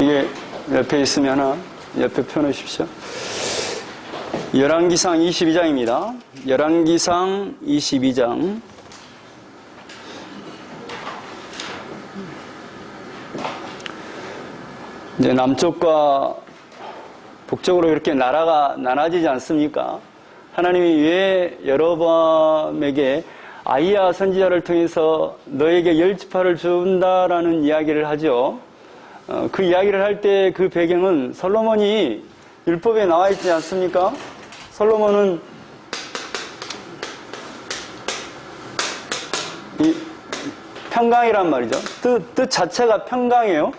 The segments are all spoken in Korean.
이게 옆에 있으면 하나 옆에 펴놓으십시오. 열왕기상 22장입니다. 열왕기상 22장. 이제 남쪽과 북쪽으로 이렇게 나라가 나눠지지 않습니까? 하나님이 왜 여로보암에게 아히야 선지자를 통해서 너에게 10지파를 준다라는 이야기를 하죠. 그 이야기를 할 때 그 배경은 솔로몬이 율법에 나와 있지 않습니까? 솔로몬은 이 평강이란 말이죠. 뜻 자체가 평강이에요.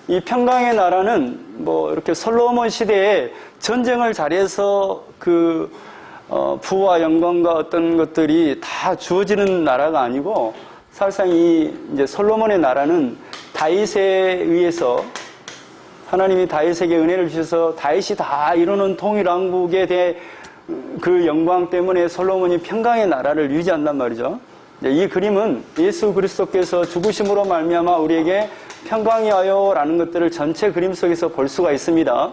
이 평강의 나라는 뭐 이렇게 솔로몬 시대에 전쟁을 잘해서 그 부와 영광과 어떤 것들이 다 주어지는 나라가 아니고 사실상 이 이제 솔로몬의 나라는 다윗에 의해서 하나님이 다윗에게 은혜를 주셔서 다윗이 다 이루는 통일왕국에 대해 그 영광 때문에 솔로몬이 평강의 나라를 유지한단 말이죠. 이 그림은 예수 그리스도께서 죽으심으로 말미암아 우리에게 평강이 하여라는 것들을 전체 그림 속에서 볼 수가 있습니다.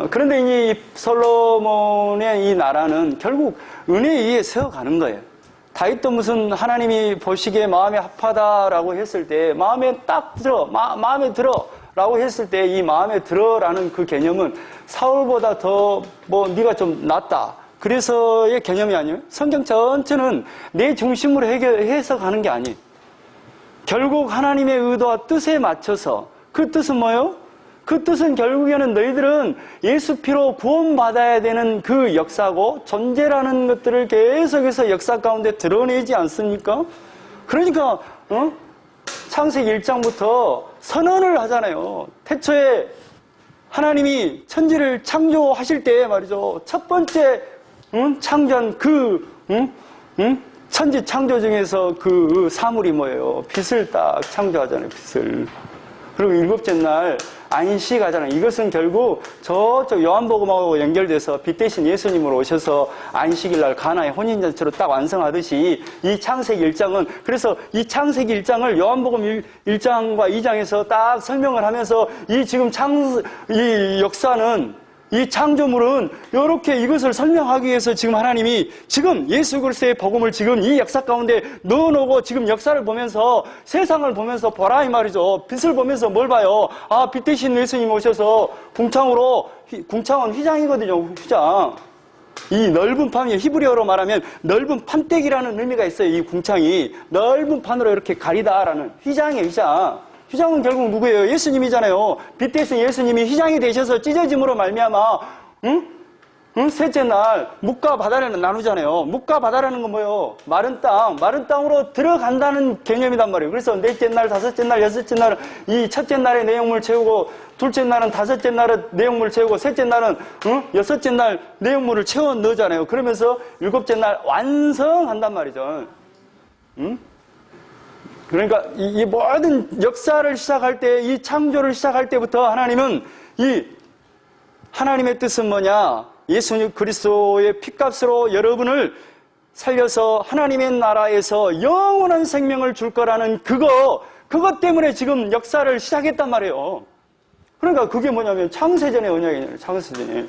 그런데 이 솔로몬의 이 나라는 결국 은혜에 의해 세워가는 거예요. 다윗도 무슨 하나님이 보시기에 마음에 합하다라고 했을 때 마음에 딱 들어, 마음에 들어 라고 했을 때 이 마음에 들어라는 그 개념은 사울보다 더 네가 좀 낫다. 그래서의 개념이 아니에요. 성경 전체는 내 중심으로 해석하는 게 아니에요. 결국 하나님의 의도와 뜻에 맞춰서 그 뜻은 뭐예요? 그 뜻은 결국에는 너희들은 예수 피로 구원받아야 되는 그 역사고 존재라는 것들을 계속해서 역사 가운데 드러내지 않습니까? 그러니까 창세기 1장부터 선언을 하잖아요. 태초에 하나님이 천지를 창조하실 때 말이죠. 첫 번째 창조한 천지 창조 중에서 그 사물이 뭐예요? 빛을 딱 창조하잖아요. 빛을. 그리고 일곱째 날 안식 하잖아요. 이것은 결국 저쪽 요한복음하고 연결돼서 빛 대신 예수님으로 오셔서 안식일 날 가나의 혼인잔치로 딱 완성하듯이 이 창세기 1장은 그래서 이 창세기 1장을 요한복음 1장과 2장에서 딱 설명을 하면서 이 지금 이 역사는 이 창조물은 이렇게 이것을 설명하기 위해서 지금 하나님이 지금 예수 그리스도의 복음을 지금 이 역사 가운데 넣어놓고 지금 역사를 보면서 세상을 보면서 보라 이 말이죠. 빛을 보면서 뭘 봐요? 아, 빛 대신 예수님 오셔서 궁창은 휘장이거든요. 휘장. 이 넓은 판이 히브리어로 말하면 넓은 판때기라는 의미가 있어요. 이 궁창이 넓은 판으로 이렇게 가리다라는 휘장이에요. 휘장. 휘장은 결국 누구예요? 예수님이잖아요. 빛 대신 예수님이 휘장이 되셔서 찢어짐으로 말미암아 셋째 날 묵과 바다를 나누잖아요. 묵과 바다라는 건 뭐예요? 마른 땅으로 들어간다는 개념이단 말이에요. 그래서 넷째 날, 다섯째 날, 여섯째 날은 이 첫째 날에 내용물 채우고 둘째 날은 다섯째 날은 내용물을 채우고 셋째 날은 여섯째 날 내용물을 채워 넣잖아요. 그러면서 일곱째 날 완성한단 말이죠. 그러니까 이 모든 역사를 시작할 때, 이 창조를 시작할 때부터 하나님은 이 하나님의 뜻은 뭐냐? 예수 그리스도의 핏값으로 여러분을 살려서 하나님의 나라에서 영원한 생명을 줄 거라는 그것 때문에 지금 역사를 시작했단 말이에요. 그러니까 그게 뭐냐면 창세전의 언약이에요. 창세전에.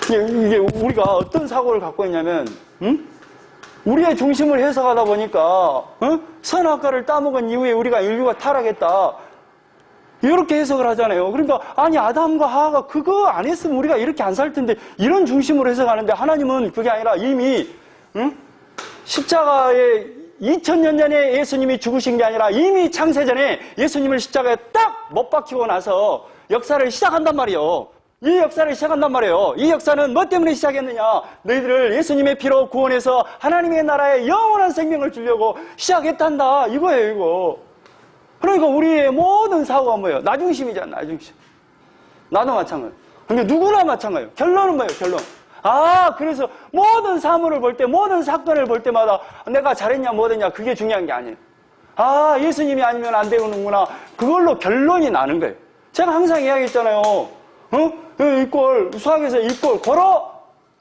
이게 우리가 어떤 사고를 갖고 있냐면, 우리의 중심을 해석하다 보니까 선악과를 따먹은 이후에 우리가 인류가 타락했다. 이렇게 해석을 하잖아요. 그러니까 아니 아담과 하와가 그거 안 했으면 우리가 이렇게 안 살 텐데 이런 중심으로 해석하는데 하나님은 그게 아니라 이미 십자가에 2000년 전에 예수님이 죽으신 게 아니라 이미 창세전에 예수님을 십자가에 딱 못 박히고 나서 역사를 시작한단 말이에요. 이 역사를 시작한단 말이에요. 이 역사는 뭐 때문에 시작했느냐? 너희들을 예수님의 피로 구원해서 하나님의 나라에 영원한 생명을 주려고 시작했단다. 이거예요, 이거. 그러니까 우리의 모든 사고가 뭐예요? 나중심이잖아, 나중심. 나도 마찬가지예요. 근데 누구나 마찬가지예요. 결론은 뭐예요, 결론? 그래서 모든 사물을 볼 때, 모든 사건을 볼 때마다 내가 잘했냐, 못했냐, 그게 중요한 게 아니에요. 예수님이 아니면 안 되는구나. 그걸로 결론이 나는 거예요. 제가 항상 이야기했잖아요. 이꼴, 수학에서 이꼴, 걸어!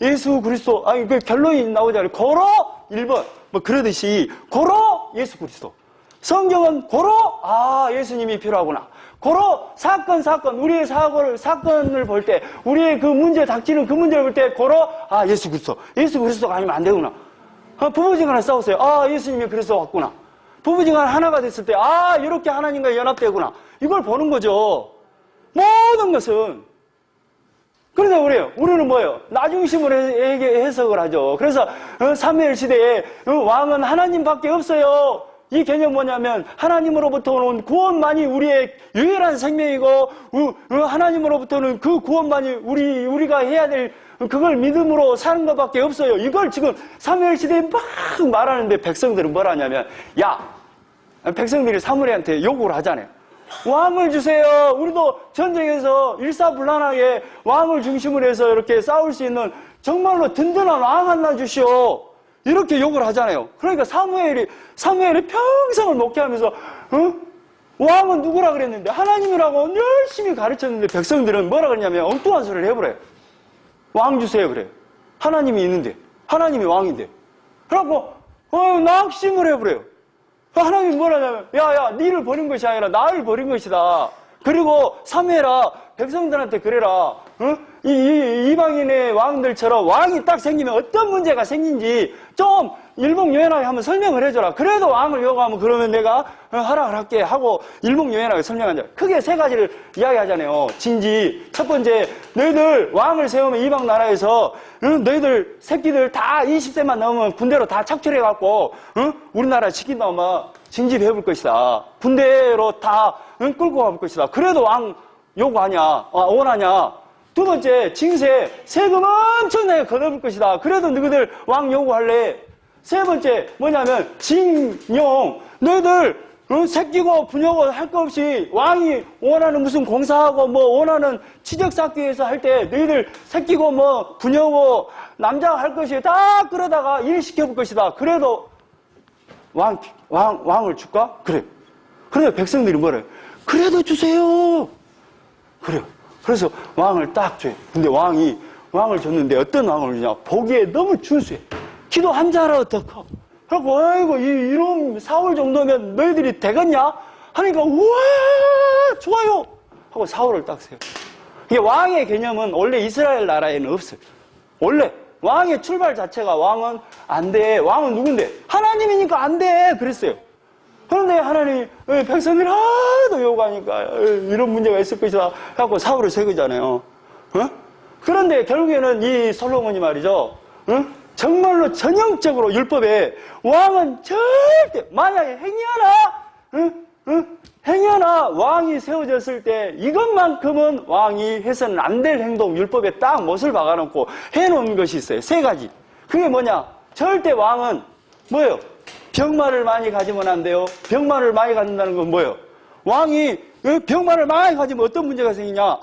예수 그리스도. 그 결론이 나오잖아요. 걸어! 1번. 뭐 그러듯이, 걸어! 예수 그리스도. 성경은 고로 예수님이 필요하구나. 고로 우리의 사건을 볼 때, 우리의 그 문제 닥치는 그 문제를 볼 때 고로 예수 그리스도가 아니면 안 되구나. 부부지간에 싸우세요. 예수님이 그리스도 왔구나. 부부지간 하나가 됐을 때 이렇게 하나님과 연합되구나. 이걸 보는 거죠. 모든 것은. 그런데 우리는 뭐예요? 나중심으로 해석을 하죠. 그래서 사무엘 시대에 왕은 하나님밖에 없어요. 이 개념 뭐냐면 하나님으로부터 오는 구원만이 우리의 유일한 생명이고 하나님으로부터는 그 구원만이 우리가 해야 될 그걸 믿음으로 사는 것밖에 없어요. 이걸 지금 사무엘 시대에 막 말하는데 백성들은 뭘 하냐면 백성들이 사무엘한테 요구를 하잖아요. 왕을 주세요. 우리도 전쟁에서 일사불란하게 왕을 중심으로 해서 이렇게 싸울 수 있는 정말로 든든한 왕 하나 주시오. 이렇게 욕을 하잖아요. 그러니까 사무엘이 평생을 목회하면서 왕은 누구라 그랬는데 하나님이라고 열심히 가르쳤는데 백성들은 뭐라 그러냐면 엉뚱한 소리를 해버려요. 왕 주세요 그래요. 하나님이 있는데, 하나님이 왕인데. 그래갖고 낙심을 해버려요. 하나님이 뭐라냐면 니를 버린 것이 아니라 나를 버린 것이다. 그리고 사무엘아 백성들한테 그래라. 이방인의 왕들처럼 왕이 딱 생기면 어떤 문제가 생긴지 좀 일목요연하게 한번 설명을 해줘라. 그래도 왕을 요구하면 그러면 내가 허락을 할게 하고 일목요연하게 설명하자. 크게 세 가지를 이야기하잖아요. 진지. 첫 번째, 너희들 왕을 세우면 이방 나라에서 너희들 새끼들 다 20세만 넘으면 군대로 다 착출해갖고 우리나라 지킨다 엄마 징집해볼 것이다. 군대로 다 끌고 가볼 것이다. 그래도 왕 요구하냐 원하냐. 두 번째, 징세 세금 엄청나게 걷어볼 것이다. 그래도 너희들 왕 요구할래. 세 번째 뭐냐면 징용. 너희들 새끼고 부녀고 할 거 없이 왕이 원하는 무슨 공사하고 뭐 원하는 취직 쌓기 위해서 할 때 너희들 새끼고 뭐 부녀고 남자가 할 것이 다 끌어다가 일 시켜볼 것이다. 그래도 왕을 줄까? 그래. 그런데 백성들이 뭐래? 그래도 주세요. 그래요. 그래서 왕을 딱 줘요. 근데 왕을 줬는데 어떤 왕을 주냐? 보기에 너무 준수해. 기도 한 자라 어떡하? 그래갖고, 아이고, 이런 사울 정도면 너희들이 되겠냐? 하니까, 우와, 좋아요! 하고 사울을 딱 세요. 이게 왕의 개념은 원래 이스라엘 나라에는 없어요. 원래, 왕의 출발 자체가 왕은 안 돼. 왕은 누군데? 하나님이니까 안 돼. 그랬어요. 그런데 하나님이 백성들이 하도 요구하니까 이런 문제가 있을 것이다 해갖고 사울을 세우잖아요. 그런데 결국에는 이 솔로몬이 말이죠. 정말로 전형적으로 율법에 왕은 절대 만약에 행여나 왕이 세워졌을 때 이것만큼은 왕이 해서는 안 될 행동 율법에 딱 못을 박아놓고 해놓은 것이 있어요. 세 가지. 그게 뭐냐? 절대 왕은 뭐예요? 병마를 많이 가지면 안 돼요. 병마를 많이 갖는다는 건 뭐예요? 왕이 병마를 많이 가지면 어떤 문제가 생기냐?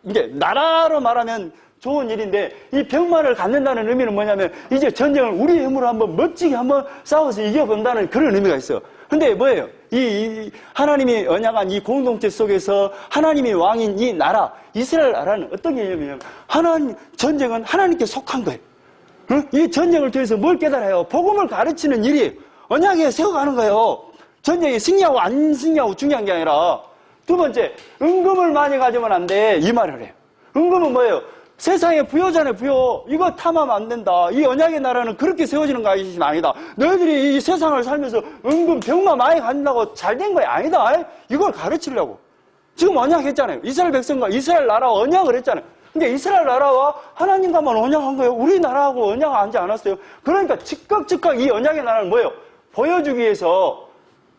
이제 나라로 말하면 좋은 일인데 이 병마를 갖는다는 의미는 뭐냐면 이제 전쟁을 우리 힘으로 한번 멋지게 한번 싸워서 이겨본다는 그런 의미가 있어요. 근데 뭐예요? 이 하나님이 언약한 이 공동체 속에서 하나님이 왕인 이 나라, 이스라엘 나라는 어떤 개념이냐면 전쟁은 하나님께 속한 거예요. 이 전쟁을 통해서 뭘 깨달아요? 복음을 가르치는 일이 언약에 세워가는 거예요. 전쟁이 승리하고 안 승리하고 중요한 게 아니라. 두 번째, 은금을 많이 가지면 안 돼. 이 말을 해요. 은금은 뭐예요? 세상에 부여잖아요, 부여. 이거 탐하면 안 된다. 이 언약의 나라는 그렇게 세워지는 것이 아니다. 너희들이 이 세상을 살면서 은금, 병마 많이 갖는다고 잘된 거야. 아니다. 이걸 가르치려고. 지금 언약했잖아요. 이스라엘 백성과 이스라엘 나라와 언약을 했잖아요. 근데 이스라엘 나라와 하나님과만 언약한 거예요. 우리나라하고 언약하지 않았어요. 그러니까 즉각 이 언약의 나라는 뭐예요? 보여주기 위해서.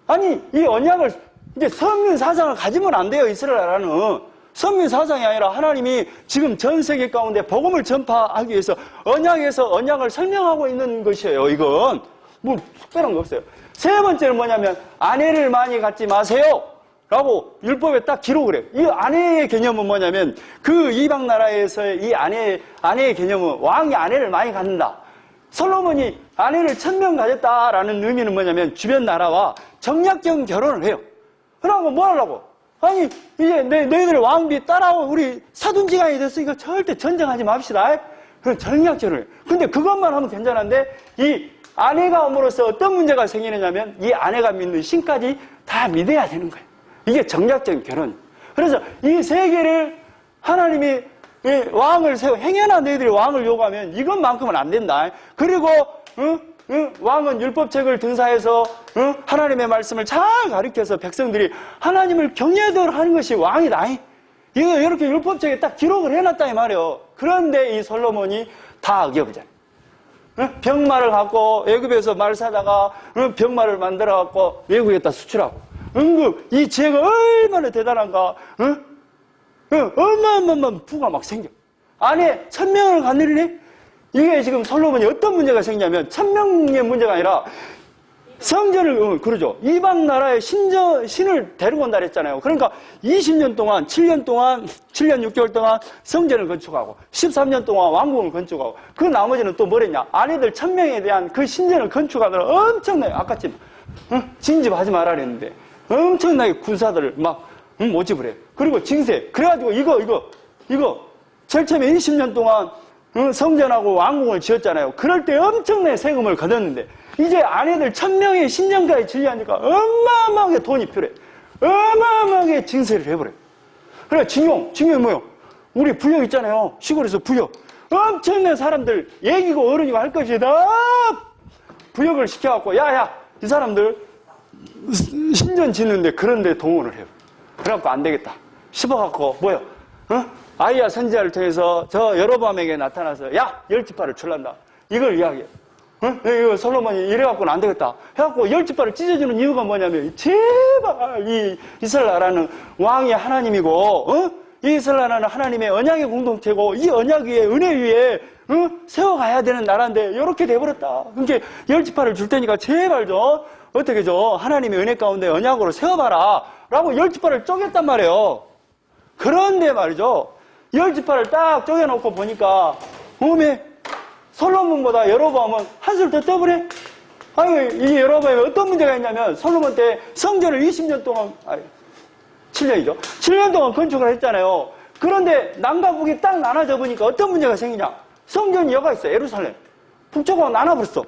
아니, 이 언약을, 이제 선민 사상을 가지면 안 돼요, 이스라엘 나라는. 선민 사상이 아니라 하나님이 지금 전 세계 가운데 복음을 전파하기 위해서 언약에서 언약을 설명하고 있는 것이에요, 이건. 뭐, 특별한 거 없어요. 세 번째는 뭐냐면, 아내를 많이 갖지 마세요. 라고 율법에 딱 기록을 해요. 이 아내의 개념은 뭐냐면 그 이방 나라에서의 이 아내의 개념은 왕이 아내를 많이 갖는다. 솔로몬이 아내를 1000명 가졌다라는 의미는 뭐냐면 주변 나라와 정략적 결혼을 해요. 그러고 뭐 하려고? 아니 이제 너희들 왕비 따라오 우리 사돈지간이 됐으니까 절대 전쟁하지 맙시다. 그럼 정략 결혼을 해요. 근데 그것만 하면 괜찮은데 이 아내가 옴으로써 어떤 문제가 생기느냐면 이 아내가 믿는 신까지 다 믿어야 되는 거예요. 이게 정략적인 결혼. 그래서 이 세계를 하나님이 왕을 세워 행여나 너희들이 왕을 요구하면 이것만큼은 안 된다. 그리고 왕은 율법책을 등사해서 하나님의 말씀을 잘 가르쳐서 백성들이 하나님을 경외하도록 하는 것이 왕이다. 이거 이렇게 율법책에 딱 기록을 해놨다 이 말이에요. 그런데 이 솔로몬이 다 어겨보잖아요. 병마를 갖고 애굽에서 말 사다가 병마를 만들어 갖고 외국에다 수출하고 이 죄가 얼마나 대단한가. 어마어마한 부가 막 생겨. 안에 1000명을 거느리네. 이게 지금 솔로몬이 어떤 문제가 생기냐면 1000명의 문제가 아니라 성전을 그러죠. 이방 나라의 신을 데리고 온다 그랬잖아요. 그러니까 20년 동안 7년 6개월 동안 성전을 건축하고 13년 동안 왕궁을 건축하고 그 나머지는 또 뭐랬냐. 아내들 1000명에 대한 그 신전을 건축하느라 엄청나게 아까쯤 진집하지 말아 그랬는데 엄청나게 군사들을 막 모집을 해요. 그리고 징세. 그래가지고 이거 제일 처음에 20년 동안 성전하고 왕궁을 지었잖아요. 그럴 때 엄청나게 세금을 걷었는데 이제 아내들 1000명의 신전까지 지으려니까 어마어마하게 돈이 필요해. 어마어마하게 징세를 해버려요. 그래 징용이 뭐요? 우리 부역 있잖아요. 시골에서 부역. 엄청난 사람들 애기고 어른이고 할 것이 다 부역을 시켜갖고 야야 이 사람들 신전 짓는데 그런데 동원을 해요. 그래갖고 안 되겠다 싶어갖고 뭐요? 아이야 선지자를 통해서 저 여로보암에게 나타나서 야 10지파를 출란다 이걸 이야기해요. 이거 솔로몬이 이래갖고는 안 되겠다 해갖고 10지파를 찢어주는 이유가 뭐냐면 제발 이 이스라엘 나라는 왕이 하나님이고 이 이스라엘 나라는 하나님의 언약의 공동체고 이 언약 위에 은혜 위에 세워가야 되는 나라인데 이렇게 돼버렸다. 그러니까 10지파를 줄 테니까 제발 좀 어떻게 좀 하나님의 은혜 가운데 언약으로 세워봐라 라고 10지파를 쪼갰단 말이에요. 그런데 말이죠 10지파를 딱 쪼개놓고 보니까 솔로몬보다 여로보암은 한술 더 떠버려. 아니 이 여로보암에 어떤 문제가 있냐면 솔로몬 때 성전을 20년 동안 7년이죠 7년 동안 건축을 했잖아요. 그런데 남과 북이 딱 나눠져 보니까 어떤 문제가 생기냐. 성전 여가 있어. 예루살렘 북쪽하고 나눠버렸어.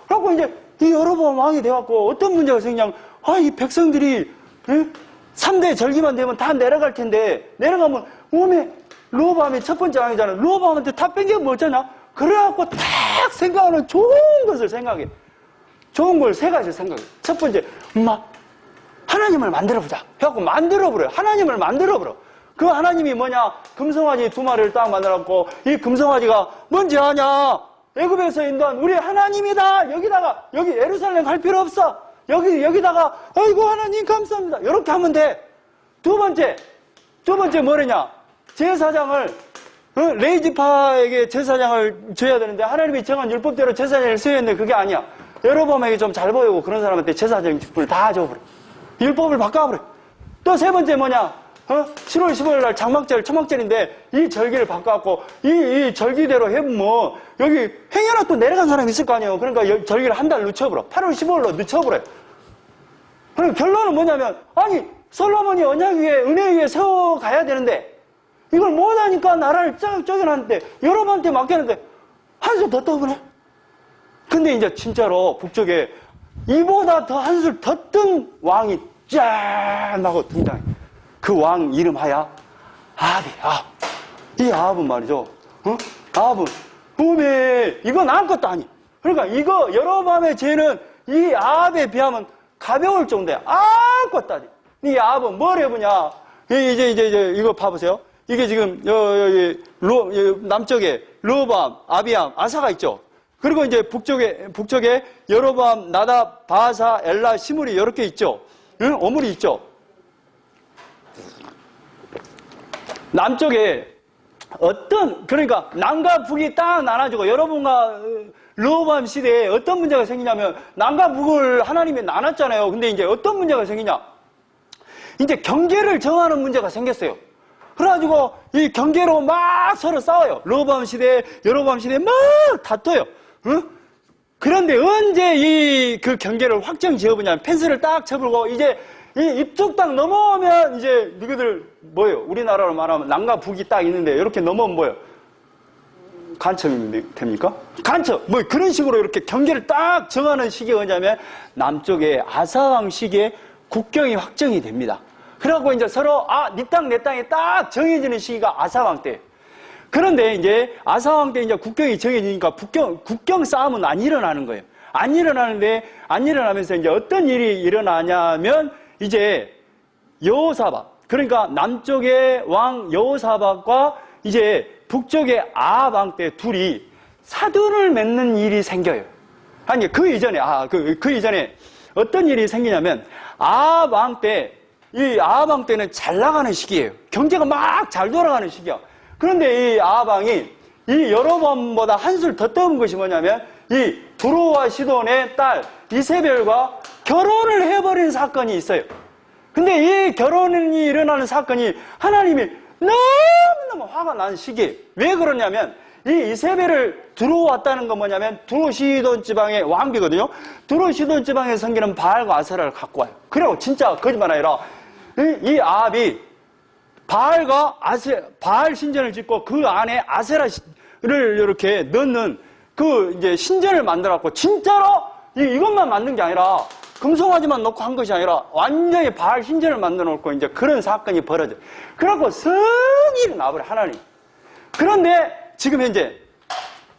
그래갖고 이제 이 여로보암 왕이 돼갖고 어떤 문제가 생기냐면 이 백성들이 3대 절기만 되면 다 내려갈 텐데 내려가면 르호보암이 첫 번째 왕이잖아. 르호보암한테 다 뺏기면 뭐 어쩌냐. 그래갖고 딱 생각하는 좋은 것을 생각해. 좋은 걸 세 가지를 생각해. 첫 번째 하나님을 만들어보자 해갖고 만들어버려요. 하나님을 만들어버려. 그 하나님이 뭐냐. 금송아지 2마리를 딱 만들어갖고 이 금송아지가 뭔지 아냐. 애굽에서 인도한 우리 하나님이다. 여기 예루살렘 갈 필요 없어. 여기다가 아이고 하나님 감사합니다 이렇게 하면 돼. 두 번째 뭐래냐. 제사장을 레위지파에게 제사장을 줘야 되는데 하나님이 정한 율법대로 제사장을 써야 되는데 그게 아니야. 여로보암에게 좀 잘 보이고 그런 사람한테 제사장 직분을 다 줘버려. 율법을 바꿔버려. 또 세 번째 뭐냐. 7월 15일 날 장막절 초막절인데 이 절기를 바꿔갖고 이 절기대로 해보면 여기 행여나 또 내려간 사람이 있을 거 아니에요. 그러니까 절기를 한 달 늦춰버려. 8월 15일로 늦춰버려. 그럼 결론은 뭐냐면 솔로몬이 언약 위에 은혜 위에 세워가야 되는데 이걸 못하니까 나라를 쪼개놨는데 여러분한테 맡겼는데 한술 더 떠보네. 근데 이제 진짜로 북쪽에 이보다 더 한술 더 뜬 왕이 짠 하고 등장해. 그 왕 이름하야 아합. 이 아합은 말이죠. 아합은 이건 아무것도 아니. 그러니까 이거 여로보암의 죄는 이 아합에 비하면 가벼울 정도야. 아무것도 아니. 이 아합은 뭘 해보냐. 이제 이거 봐보세요. 이게 지금 여기 남쪽에 르호보암, 아비암, 아사가 있죠. 그리고 이제 북쪽에 여로보암, 나답, 바하사, 엘라, 시므리 이렇게 있죠. 오므리 있죠. 남쪽에 그러니까 남과 북이 딱 나눠지고 여러분과 르호보암 시대에 어떤 문제가 생기냐면 남과 북을 하나님이 나눴잖아요. 근데 이제 어떤 문제가 생기냐. 이제 경계를 정하는 문제가 생겼어요. 그래가지고 이 경계로 막 서로 싸워요. 르호보암 시대에 여로보암 시대에 막 다퉈요. 그런데 언제 그 경계를 확정 지어보냐면 펜스를 딱 쳐불고 이제 이 이쪽 땅 넘어오면 이제 너희들 뭐예요? 우리나라로 말하면 남과 북이 딱 있는데 이렇게 넘어오면 뭐예요? 간첩이 됩니까? 간첩! 뭐 그런 식으로 이렇게 경계를 딱 정하는 시기가 뭐냐면 남쪽에 아사왕 시기에 국경이 확정이 됩니다. 그래갖고 이제 서로 네 땅 내 땅이 딱 정해지는 시기가 아사왕 때. 그런데 이제 아사왕 때 이제 국경이 정해지니까 국경 싸움은 안 일어나는 거예요. 안 일어나면서 이제 어떤 일이 일어나냐면 이제 여호사밧, 그러니까 남쪽의 왕 여호사밧과 이제 북쪽의 아합 왕 때 둘이 사돈을 맺는 일이 생겨요. 아니 그 이전에 그 이전에 어떤 일이 생기냐면 아합 왕 때는 잘 나가는 시기예요. 경제가 막 잘 돌아가는 시기야. 그런데 이 아합 왕이 이 여로보암보다 한술 더 떠온 것이 뭐냐면 이 두로와 시돈의 딸 이세벨과 결혼을 해버린 사건이 있어요. 근데 이 결혼이 일어나는 사건이 하나님이 너무너무 화가 난 시기예요. 왜 그러냐면 이 이세벨을 들어왔다는 건 뭐냐면 두로시돈 지방의 왕비거든요. 두로시돈 지방에 섬기는 바알과 아세라를 갖고 와요. 그리고 진짜 거짓말 아니라 이 아합이 바알 신전을 짓고 그 안에 아세라를 이렇게 넣는 그 이제 신전을 만들었고 진짜로 이것만 만든 게 아니라 금송아지만 넣고 한 것이 아니라 완전히 바알 신전을 만들어 놓고 이제 그런 사건이 벌어져요. 그래갖고 성일이 나버려 하나님. 그런데 지금 현재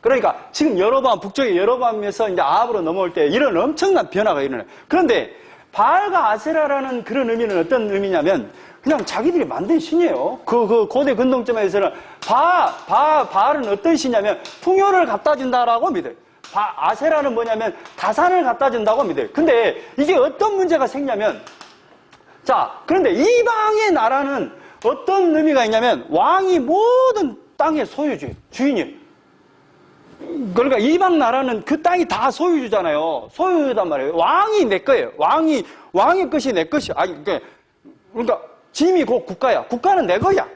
그러니까 지금 북쪽의 여로보암에서 이제 아합으로 넘어올 때 이런 엄청난 변화가 일어나요. 그런데 바알과 아세라라는 그런 의미는 어떤 의미냐면 그냥 자기들이 만든 신이에요. 그 고대 근동점에서는 바알은 어떤 신이냐면 풍요를 갖다 준다라고 믿어요. 아세라는 뭐냐면 다산을 갖다 준다고 믿어요. 근데 이게 어떤 문제가 생기냐면 그런데 이방의 나라는 어떤 의미가 있냐면 왕이 모든 땅의 주인이에요. 그러니까 이방 나라는 그 땅이 다 소유주잖아요. 소유주단 말이에요. 왕이 내 거예요. 왕의 것이 내 것이야. 그러니까 짐이 곧 국가야. 국가는 내 거야.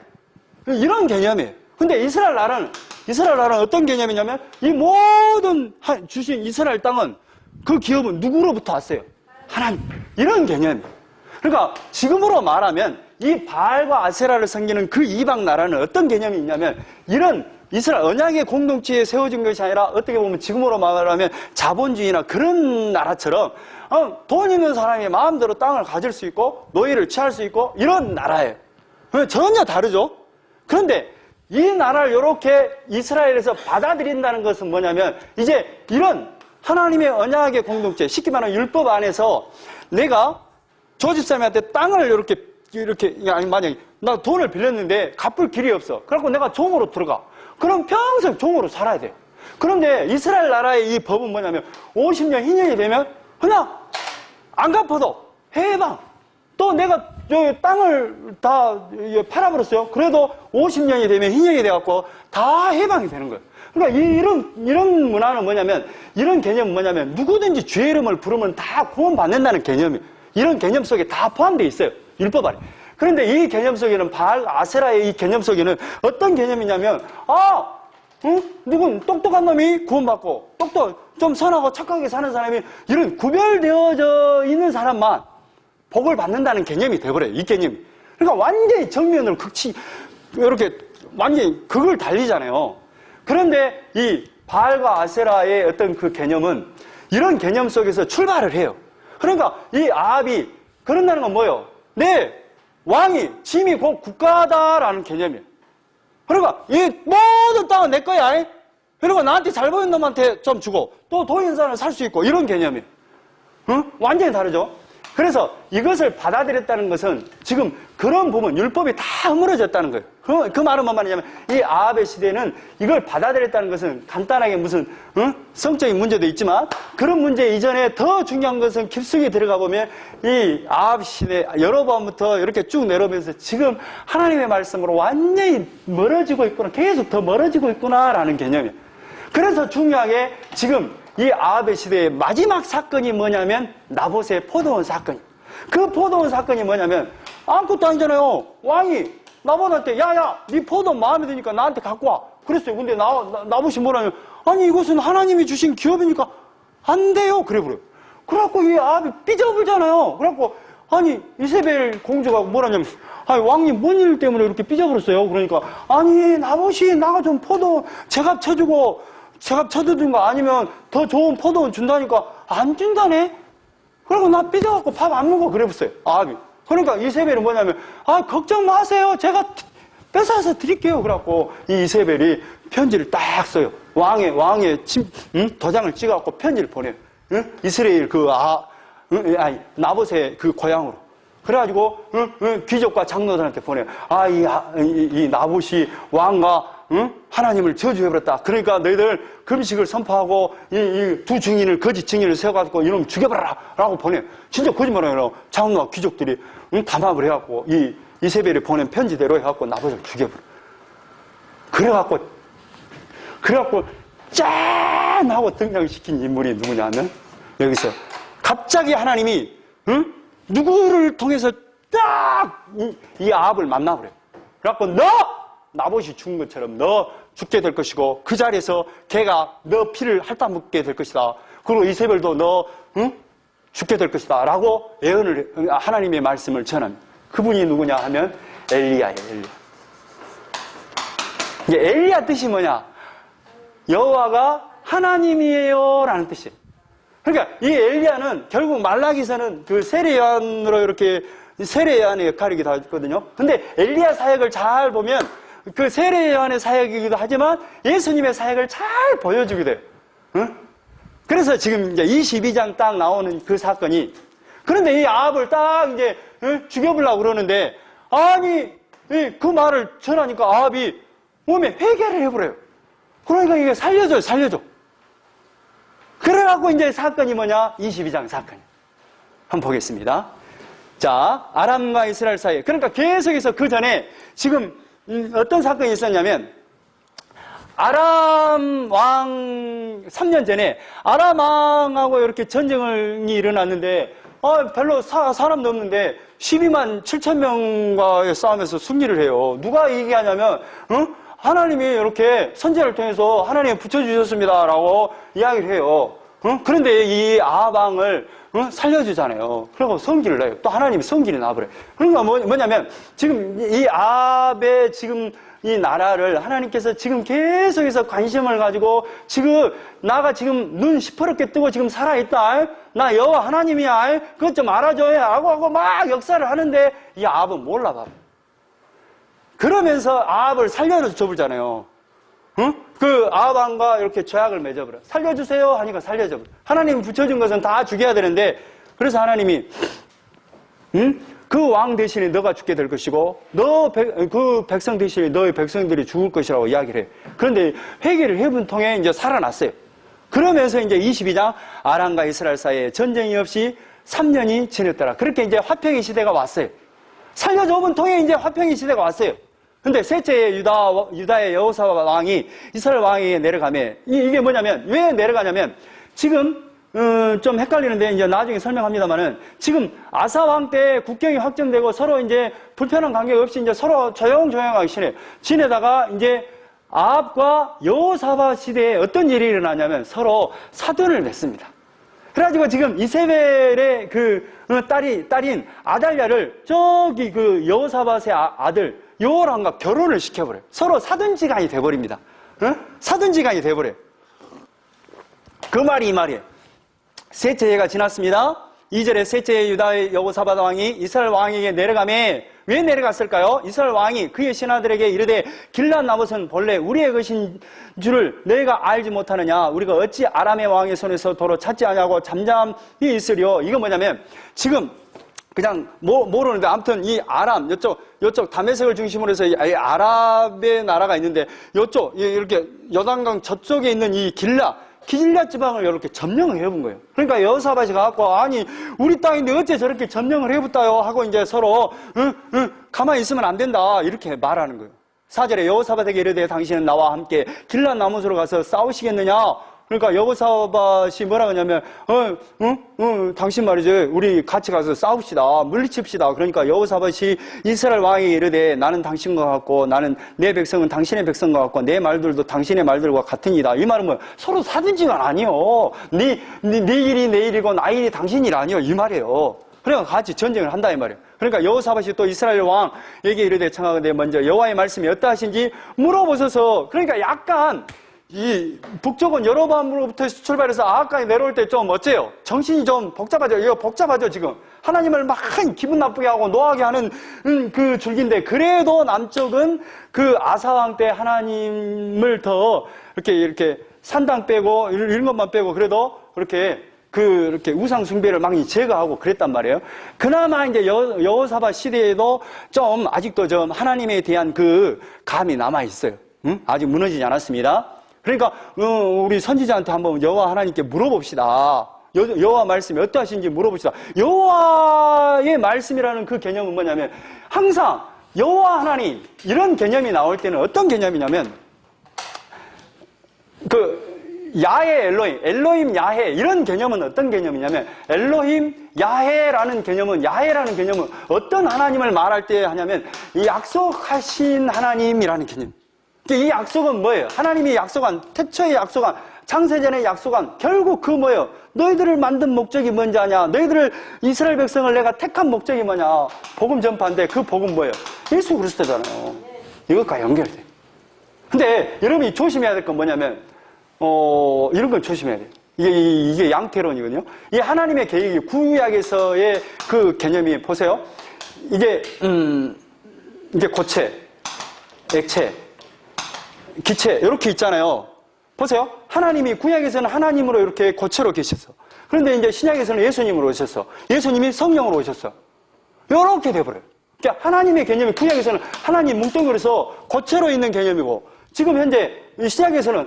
이런 개념이에요. 근데 이스라엘 나라는 어떤 개념이냐면 이 모든 주신 이스라엘 땅은 그 기업은 누구로부터 왔어요? 하나님. 이런 개념이에요. 그러니까 지금으로 말하면 이 바알과 아세라를 섬기는 그 이방 나라는 어떤 개념이 있냐면 이런 이스라엘 언약의 공동체에 세워진 것이 아니라 어떻게 보면 지금으로 말하면 자본주의나 그런 나라처럼 돈 있는 사람이 마음대로 땅을 가질 수 있고 노예를 취할 수 있고 이런 나라예요. 전혀 다르죠. 그런데 이 나라를 이렇게 이스라엘에서 받아들인다는 것은 뭐냐면 이제 이런 하나님의 언약의 공동체, 쉽게 말하면 율법 안에서 내가 저 집사람한테 땅을 만약에 나 돈을 빌렸는데 갚을 길이 없어. 그래갖고 내가 종으로 들어가. 그럼 평생 종으로 살아야 돼요. 그런데 이스라엘 나라의 이 법은 뭐냐면 50년 희년이 되면 그냥 안 갚아도 해방. 또 내가 땅을 다 팔아버렸어요. 그래도 50년이 되면 희년이 돼갖고 다 해방이 되는 거예요. 그러니까 이런 문화는 뭐냐면, 이런 개념은 뭐냐면, 누구든지 주의 이름을 부르면 다 구원받는다는 개념이에요. 이런 개념 속에 다 포함되어 있어요. 율법 안에. 그런데 이 개념 속에는 바알, 아세라의 이 개념 속에는 어떤 개념이냐면, 누군 똑똑한 놈이 구원받고, 좀 선하고 착하게 사는 사람이 이런 구별되어져 있는 사람만 복을 받는다는 개념이 돼버려요. 이 개념이. 그러니까 완전히 정면으로 이렇게 완전히 극을 달리잖아요. 그런데 이 바알과 아세라의 어떤 그 개념은 이런 개념 속에서 출발을 해요. 그러니까 이 아합이 그런다는 건 뭐예요? 왕이, 짐이 곧 국가다라는 개념이에요. 그러니까 이 모든 땅은 내 거야. 그리고 나한테 잘 보이는 놈한테 좀 주고 또 돈 있는 사람은 살 수 있고 이런 개념이에요. 완전히 다르죠? 그래서 이것을 받아들였다는 것은 지금 그런 부분, 율법이 다 허물어졌다는 거예요. 그 말은 뭔 말이냐면 이 아합의 시대는 이걸 받아들였다는 것은 간단하게 무슨 성적인 문제도 있지만 그런 문제 이전에 더 중요한 것은 깊숙이 들어가 보면 이 아합 시대 여로보암부터 이렇게 쭉 내려오면서 지금 하나님의 말씀으로 완전히 멀어지고 있구나, 계속 더 멀어지고 있구나라는 개념이에요. 그래서 중요하게 지금 이 아합의 시대의 마지막 사건이 뭐냐면 나봇의 포도원 사건이에요. 그 포도원 사건이 뭐냐면 아무것도 아니잖아요. 왕이 나봇한테 야야 네 포도원 마음에 드니까 나한테 갖고 와 그랬어요. 근데 나봇이 뭐라면 아니 이것은 하나님이 주신 기업이니까 안 돼요 그래버려요. 그래갖고 이 아합이 삐져불잖아요. 그래갖고 아니 이세벨 공주가 뭐라냐면 아니, 왕님 뭔 일 때문에 이렇게 삐져버렸어요? 그러니까, 아니, 나봇이 나가 좀 포도 제값 쳐주고, 제값 쳐주든가 아니면 더 좋은 포도 준다니까 안 준다네? 그리고 나 삐져갖고 밥 안 먹어. 그래봤어요. 아합이. 그러니까 이세벨은 뭐냐면, 아, 걱정 마세요. 제가 뺏어서 드릴게요. 그래갖고 이 이세벨이 편지를 딱 써요. 왕의 도장을 찍어갖고 편지를 보내요. 응? 이스라엘 나봇의 그 고향으로. 그래가지고, 귀족과 장로들한테 보내요. 아, 이 나봇이 왕과, 하나님을 저주해버렸다. 그러니까 너희들 금식을 선포하고, 이 두 증인을, 거짓 증인을 세워가지고 이놈 죽여버려라. 라고 보내요. 진짜 거짓말하느라 장로와 귀족들이, 담합을 해갖고, 이세벨이 보낸 편지대로 해갖고 나봇을 죽여버려. 그래갖고, 짠! 하고 등장시킨 인물이 누구냐면, 여기서 갑자기 하나님이, 누구를 통해서 딱 이 아합을 만나버려요. 그래갖고 나봇이 죽은 것처럼 너 죽게 될 것이고 그 자리에서 걔가 너 피를 핥아먹게 될 것이다. 그리고 이세벨도 너 죽게 될 것이다. 라고 하나님의 말씀을 전합니다. 그분이 누구냐 하면 엘리야예요. 엘리야. 이제 엘리야 뜻이 뭐냐? 여호와가 하나님이에요 라는 뜻이에요. 그러니까 이 엘리야는 결국 말라기서는 그 세례 요한으로 이렇게 세례 요한의 역할이기도 하거든요. 근데 엘리야 사역을 잘 보면 그 세례 요한의 사역이기도 하지만 예수님의 사역을 잘 보여주게 돼요. 응? 그래서 지금 이제 22장 딱 나오는 그 사건이, 그런데 이 아합을 딱 이제 죽여보려고 그러는데, 아니 그 말을 전하니까 아합이 몸에 회개를 해버려요. 그러니까 이게 살려줘. 그래갖고 이제 사건이 뭐냐? 22장 사건이에요. 한번 보겠습니다. 자, 아람과 이스라엘 사이에. 그러니까 계속해서 그 전에 지금 어떤 사건이 있었냐면, 아람 왕 3년 전에 아람 왕하고 이렇게 전쟁이 일어났는데, 별로 사람도 없는데 12만 7천 명과의 싸움에서 승리를 해요. 누가 얘기하냐면, 하나님이 이렇게 선지자를 통해서 하나님이 붙여주셨습니다라고 이야기를 해요. 그런데 이 아합 왕을 살려주잖아요. 그리고 성기를 내요. 또 하나님이 성기를 놔버려요. 그러니까 뭐냐면 지금 이 아합의 지금 이 나라를 하나님께서 지금 계속해서 관심을 가지고 지금 나가 지금 눈 시퍼렇게 뜨고 지금 살아있다. 나 여호와 하나님이야. 그것 좀 알아줘야 하고 막 역사를 하는데 이 아합은 몰라봐. 그러면서 아합을 살려줘 보잖아요. 그 아합 왕과 이렇게 조약을 맺어버려. 살려주세요 하니까 살려줘버려. 하나님이 붙여준 것은 다 죽여야 되는데, 그래서 하나님이 그 왕 대신에 너가 죽게 될 것이고 그 백성 대신에 너의 백성들이 죽을 것이라고 이야기를 해요. 그런데 회개를 해본 통에 이제 살아났어요. 그러면서 이제 22장 아람과 이스라엘 사이에 전쟁이 없이 3년이 지냈더라. 그렇게 이제 화평의 시대가 왔어요. 살려줘본 통에 이제 화평의 시대가 왔어요. 근데 셋째 유다의 여호사밧 왕이 이스라엘 왕에게 내려가며, 이게 뭐냐면, 왜 내려가냐면, 지금 좀 헷갈리는데 이제 나중에 설명합니다만은, 지금 아사 왕 때 국경이 확정되고 서로 이제 불편한 관계가 없이 이제 서로 조용조용하게 지내다가 이제 아합과 여호사밧 시대에 어떤 일이 일어나냐면 서로 사돈을 맺습니다. 그래가지고 지금 이세벨의 딸인 아달랴를 저기 그 여호사밧의 아들 요람과 결혼을 시켜버려요. 서로 사돈지간이 돼버립니다. 사돈지간이 돼버려요. 그 말이 이 말이에요. 셋째 해가 지났습니다. 2절에 셋째 유다의 여호사밧 왕이 이스라엘 왕에게 내려가매, 왜 내려갔을까요? 이스라엘 왕이 그의 신하들에게 이르되, 길앗 나봇은 본래 우리의 것인 줄을 너희가 알지 못하느냐? 우리가 어찌 아람의 왕의 손에서 도로 찾지 아니하고 잠잠히 있으리요? 이거 뭐냐면 지금 그냥 모르는데, 아무튼 이 아람, 요쪽 다메섹을 중심으로 해서 이 아랍의 나라가 있는데, 요쪽 이렇게 요단강 저쪽에 있는 이 길앗 지방을 이렇게 점령을 해본 거예요. 그러니까 여호사밧이 가갖고, 아니 우리 땅인데 어째 저렇게 점령을 해봤다요 하고 이제 서로 가만히 있으면 안 된다 이렇게 말하는 거예요. 4절에 여호사밧에게 이르되, 당신은 나와 함께 길앗 나못으로 가서 싸우시겠느냐? 그러니까 여호사밧이 뭐라 하냐면, 당신 말이지, 우리 같이 가서 싸웁시다, 물리칩시다. 그러니까 여호사밧이 이스라엘 왕에게 이르되, 나는 당신과 같고 나는 내 백성은 당신의 백성과 같고 내 말들도 당신의 말들과 같으니이다. 이 말은 뭐 서로 사든지가 아니요. 네 일이 내 일이고 나의 일이 당신 일 아니요. 이 말이에요. 그러니까 같이 전쟁을 한다 이 말이에요. 그러니까 여호사밧이 또 이스라엘 왕에게 이르되 청하건대 먼저 여호와의 말씀이 어떠하신지 물어보소서. 그러니까 약간 이 북쪽은 여로보암으로부터 출발해서 아하까지 내려올 때 좀 어째요? 정신이 좀 복잡하죠. 이거 복잡하죠, 지금. 하나님을 막 기분 나쁘게 하고 노하게 하는 그 줄기인데, 그래도 남쪽은 그 아사왕 때 하나님을 더 이렇게 산당 빼고, 이런 것만 빼고, 그래도 이렇게 우상 숭배를 많이 제거하고 그랬단 말이에요. 그나마 이제 여호사밧 시대에도 좀 아직도 좀 하나님에 대한 그 감이 남아 있어요. 응? 아직 무너지지 않았습니다. 그러니까 우리 선지자한테 한번 여호와 하나님께 물어봅시다. 여호와 말씀이 어떠하신지 물어봅시다. 여호와의 말씀이라는 그 개념은 뭐냐면, 항상 여호와 하나님 이런 개념이 나올 때는 어떤 개념이냐면, 야해 엘로힘 야해 이런 개념은 어떤 개념이냐면, 엘로힘 야해라는 개념은 어떤 하나님을 말할 때 하냐면, 이 약속하신 하나님이라는 개념. 이 약속은 뭐예요? 하나님이 약속한, 태초에 약속한, 창세전에 약속한, 결국 그 뭐예요? 너희들을 만든 목적이 뭔지 아냐? 너희들을, 이스라엘 백성을 내가 택한 목적이 뭐냐? 복음 전파인데 그 복음 뭐예요? 예수 그리스도잖아요. 이것과 연결돼. 근데 여러분이 조심해야 될 건 뭐냐면, 이런 걸 조심해야 돼요. 이게 양태론이거든요. 이 하나님의 계획이 구약에서의 그 개념이, 보세요. 이게 고체, 액체, 기체 이렇게 있잖아요. 보세요. 하나님이 구약에서는 하나님으로 이렇게 고체로 계셨어. 그런데 이제 신약에서는 예수님으로 오셨어. 예수님이 성령으로 오셨어. 이렇게 돼버려요. 그러니까 하나님의 개념이 구약에서는 하나님 뭉뚱그려서 고체로 있는 개념이고, 지금 현재 신약에서는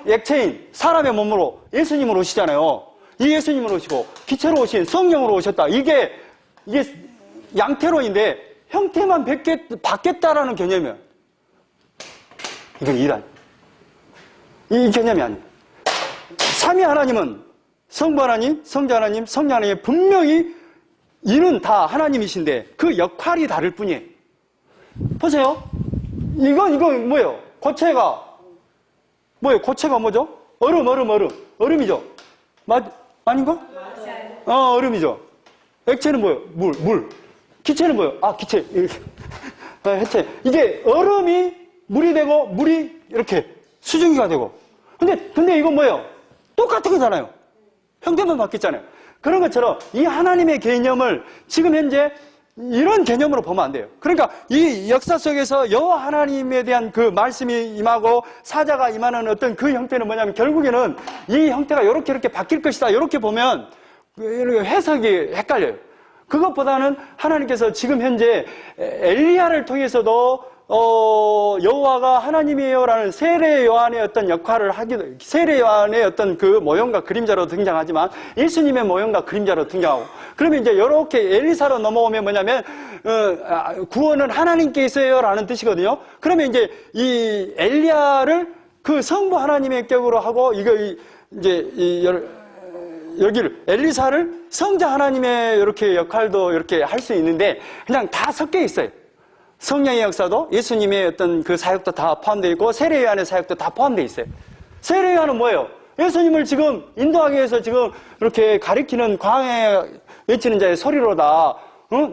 액체인 사람의 몸으로 예수님으로 오시잖아요. 이 예수님으로 오시고 기체로 오신 성령으로 오셨다. 이게 양태론인데 형태만 바뀌었다라는 개념이에요. 이건 이란. 이 개념이 아니에요. 삼위 하나님은 성부 하나님, 성자 하나님, 성령 하나님, 분명히 이는 다 하나님이신데 그 역할이 다를 뿐이에요. 보세요. 이건 뭐예요? 고체가 뭐예요? 고체가 뭐죠? 얼음이죠? 아닌가? 얼음이죠. 액체는 뭐예요? 물. 기체는 뭐예요? 기체. 해체. 이게 얼음이 물이 되고, 물이 이렇게 수증기가 되고. 근데 이건 뭐예요? 똑같은 거잖아요. 형태만 바뀌었잖아요. 그런 것처럼 이 하나님의 개념을 지금 현재 이런 개념으로 보면 안 돼요. 그러니까 이 역사 속에서 여호와 하나님에 대한 그 말씀이 임하고 사자가 임하는 어떤 그 형태는 뭐냐면, 결국에는 이 형태가 이렇게 바뀔 것이다. 이렇게 보면 해석이 헷갈려요. 그것보다는 하나님께서 지금 현재 엘리야를 통해서도 여호와가 하나님이에요라는 세례 요한의 어떤 역할을 세례 요한의 어떤 그 모형과 그림자로 등장하지만 예수님의 모형과 그림자로 등장하고, 그러면 이제 이렇게 엘리사로 넘어오면 뭐냐면 구원은 하나님께 있어요라는 뜻이거든요. 그러면 이제 이 엘리야를 그 성부 하나님의 격으로 하고, 여기를 엘리사를 성자 하나님의 이렇게 역할도 이렇게 할 수 있는데, 그냥 다 섞여 있어요. 성령의 역사도 예수님의 어떤 그 사역도 다 포함되어 있고, 세례 요한의 사역도 다 포함되어 있어요. 세례 요한은 뭐예요? 예수님을 지금 인도하기 위해서 지금 이렇게 가리키는 광야에 외치는 자의 소리로다.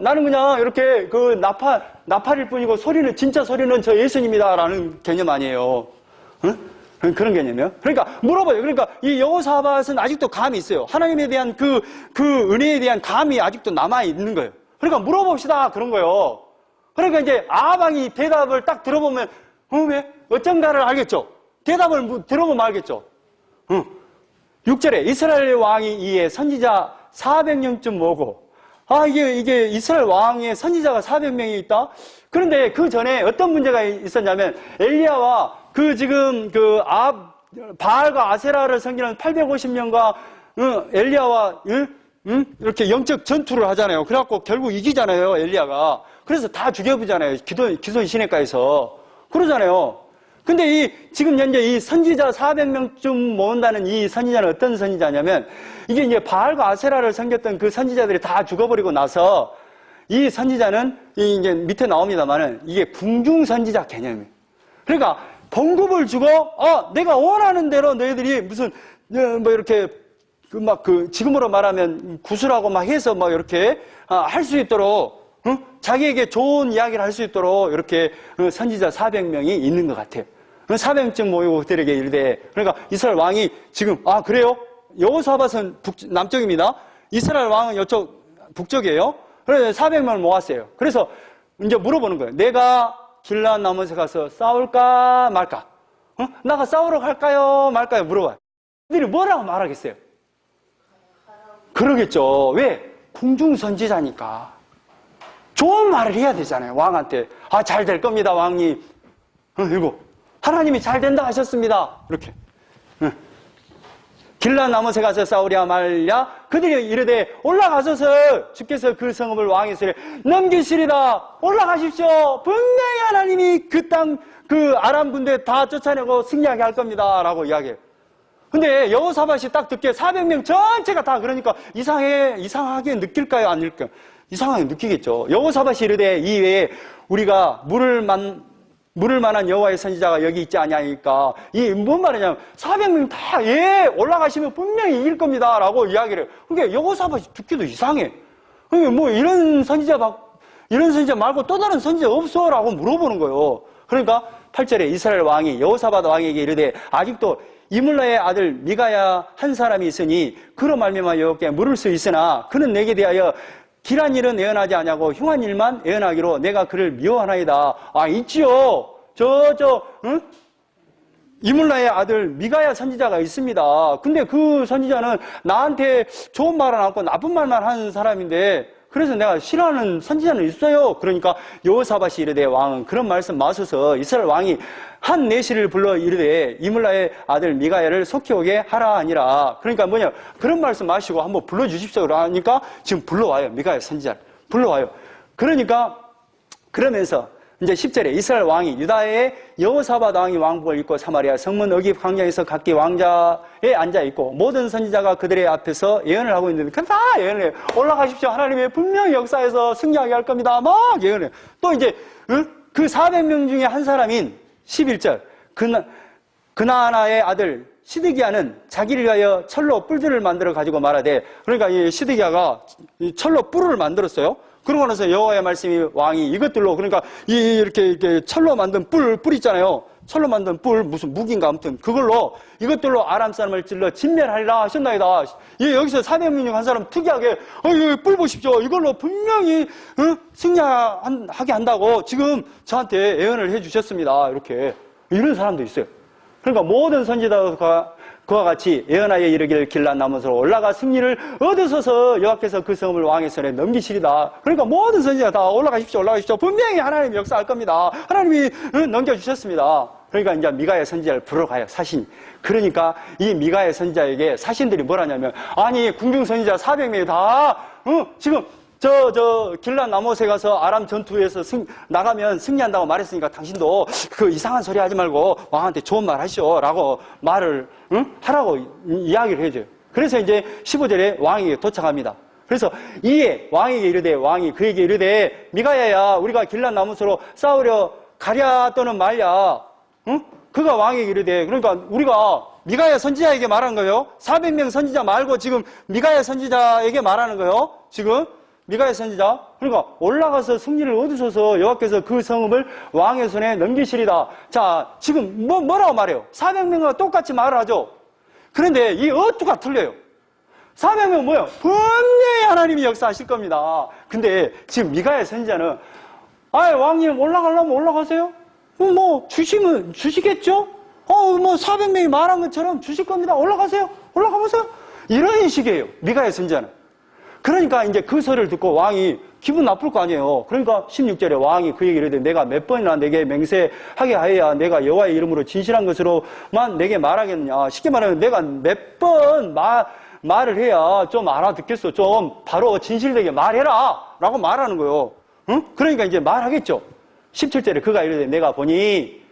나는 그냥 이렇게 그 나팔일 뿐이고, 진짜 소리는 저 예수님이다라는 개념 아니에요. 그런 개념이에요. 그러니까 물어봐요. 그러니까 이 여호사밧은 아직도 감이 있어요. 하나님에 대한 그 은혜에 대한 감이 아직도 남아 있는 거예요. 그러니까 물어봅시다. 그런 거예요. 그러니까 이제 아방이 대답을 딱 들어보면, 왜? 어쩐가를 알겠죠? 대답을 들어보면 알겠죠? 6절에 이스라엘 왕이 이에 선지자 400명쯤 모으고, 이게 이스라엘 왕의 선지자가 400명이 있다? 그런데 그 전에 어떤 문제가 있었냐면, 엘리야와 바알과 아세라를 섬기는 850명과 엘리야와 이렇게 영적 전투를 하잖아요. 그래갖고 결국 이기잖아요, 엘리야가. 그래서 다 죽여보잖아요. 기손 시내가에서. 그러잖아요. 근데 지금 현재 이 선지자 400명쯤 모은다는 이 선지자는 어떤 선지자냐면, 이게 이제 바알과 아세라를 섬겼던 그 선지자들이 다 죽어버리고 나서, 이 선지자는 이제 밑에 나옵니다만은 이게 궁중 선지자 개념이에요. 그러니까 봉급을 주고, 내가 원하는 대로 너희들이 무슨 이렇게 지금으로 말하면 구슬하고 막 해서 막 이렇게 할 수 있도록 자기에게 좋은 이야기를 할 수 있도록 이렇게 선지자 400명이 있는 것 같아요. 400명 모이고 그들에게 이르되, 그러니까 이스라엘 왕이 지금, 아, 그래요? 여호사밧은 남쪽입니다. 이스라엘 왕은 이쪽 북쪽이에요. 그래서 400명을 모았어요. 그래서 이제 물어보는 거예요. 내가 길앗 라못에 가서 싸울까 말까? 나가 싸우러 갈까요 말까요? 물어봐요. 그들이 뭐라고 말하겠어요? 그러겠죠. 왜? 궁중선지자니까. 좋은 말을 해야 되잖아요. 왕한테. 아, 잘 될 겁니다, 왕님. 이거 하나님이 잘 된다 하셨습니다. 이렇게. 길앗 라못에 가서 싸우랴 말랴. 그들이 이르되 올라가소서 주께서 그 성읍을 왕의 손에 넘기시리다. 올라가십시오. 분명히 하나님이 그 땅, 그 아람 군대 다 쫓아내고 승리하게 할 겁니다. 라고 이야기해요. 근데 여호사밧이 딱 듣기에 400명 전체가 다 그러니까 이상하게 느낄까요? 안 느낄까요? 이상하게 느끼겠죠. 여호사밧이 이르되 이외에 우리가 물을 만한 여호와의 선지자가 여기 있지 아니하니까, 이 뭔 말이냐면 400명 다 올라가시면 분명히 이길 겁니다 라고 이야기를 해요. 그러니까 여호사밧이 듣기도 이상해. 그러니까 뭐 이런 선지자 말고 또 다른 선지자 없어? 라고 물어보는 거예요. 그러니까 8절에 이스라엘 왕이 여호사밧 왕에게 이르되 아직도 이물라의 아들 미가야 한 사람이 있으니 그로 말미암아 여호와께 물을 수 있으나 그는 내게 대하여 길한 일은 애언하지 아니하고 흉한 일만 애언하기로 내가 그를 미워하나이다. 아, 있지요. 이물라의 아들 미가야 선지자가 있습니다. 근데 그 선지자는 나한테 좋은 말은 않고 나쁜 말만 하는 사람인데, 그래서 내가 싫어하는 선지자는 있어요. 그러니까 여호사밧이 이르되 왕은 그런 말씀 마소서 이스라엘 왕이 한 내시를 불러 이르되 이물라의 아들 미가야를 속히 오게 하라 하니라. 그러니까 뭐냐, 그런 말씀 마시고 한번 불러주십시오. 그러니까 지금 불러와요. 미가야 선지자를 불러와요. 그러니까 그러면서 이제 10절에 이스라엘 왕이 유다의 여호사밧 왕이 왕복을 입고 사마리아 성문 어깃 광야에서 각기 왕자에 앉아있고 모든 선지자가 그들의 앞에서 예언을 하고 있는데 다 예언을 해요. 올라가십시오. 하나님이 분명히 역사에서 승리하게 할 겁니다. 막 예언을 해요. 또 이제 그 400명 중에 한 사람인 11절 그나아나의 아들 시드기야는 자기를 위하여 철로 뿔들을 만들어 가지고 말하되, 그러니까 이 시드기야가 철로 뿔을 만들었어요. 그러고 나서 여호와의 말씀이 왕이 이것들로, 그러니까 이렇게 철로 만든 뿔 있잖아요. 철로 만든 뿔, 무슨 무기인가 아무튼 그걸로 이것들로 아람 사람을 찔러 진멸하리라 하셨나이다. 여기서 400명 중 한 사람 특이하게 뿔 보십시오. 이걸로 분명히 승리하게 한다고 지금 저한테 예언을 해주셨습니다. 이렇게 이런 사람도 있어요. 그러니까 모든 선지자가 그와 같이 예언하여 이르기를 길앗 라못으로 올라가 승리를 얻으소서 여호와께서 그 성읍을 왕의 손에 넘기시리다. 그러니까 모든 선지자가 다 올라가십시오. 분명히 하나님이 역사할 겁니다. 하나님이 넘겨주셨습니다. 그러니까 이제 미가야 선지자를 부르러 가요, 사신이. 그러니까 이 미가야 선지자에게 사신들이 뭐라냐면, 아니 궁중 선지자 400명이 다 지금 길앗 라못에 가서 아람 전투에서 나가면 승리한다고 말했으니까 당신도 그 이상한 소리 하지 말고 왕한테 좋은 말 하시오 라고 말을 하라고 이야기를 해줘요. 그래서 이제 15절에 왕에게 도착합니다. 그래서 이에 왕에게 이르되, 왕이 그에게 이르되 미가야야 우리가 길앗 라못으로 싸우려 가랴 또는 말랴. 그가 왕에게 이르되, 그러니까 우리가 미가야 선지자에게 말하는 거예요. 400명 선지자 말고 지금 미가야 선지자에게 말하는 거예요. 지금 미가야 선지자. 그러니까 올라가서 승리를 얻으셔서 여호와께서 그 성읍을 왕의 손에 넘기시리다. 자, 지금 뭐라고 말해요? 400명과 똑같이 말을 하죠. 그런데 이 어투가 틀려요. 400명 뭐예요? 분명히 하나님이 역사하실 겁니다. 근데 지금 미가야 선지자는, 왕님 올라가려면 올라가세요. 뭐 주시면 주시겠죠? 400명이 말한 것처럼 주실 겁니다. 올라가세요. 올라가 보세요. 이런 식이에요, 미가야 선지자는. 그러니까 이제 그 소리를 듣고 왕이 기분 나쁠 거 아니에요. 그러니까 16절에 왕이 그에게 이르되, 내가 몇 번이나 내게 맹세하게 하여야 내가 여호와의 이름으로 진실한 것으로만 내게 말하겠느냐. 쉽게 말하면 내가 몇 번 말을 해야 좀 알아듣겠어. 좀 바로 진실되게 말해라 라고 말하는 거예요. 그러니까 이제 말하겠죠. 17절에 그가 이르되, 내가 보니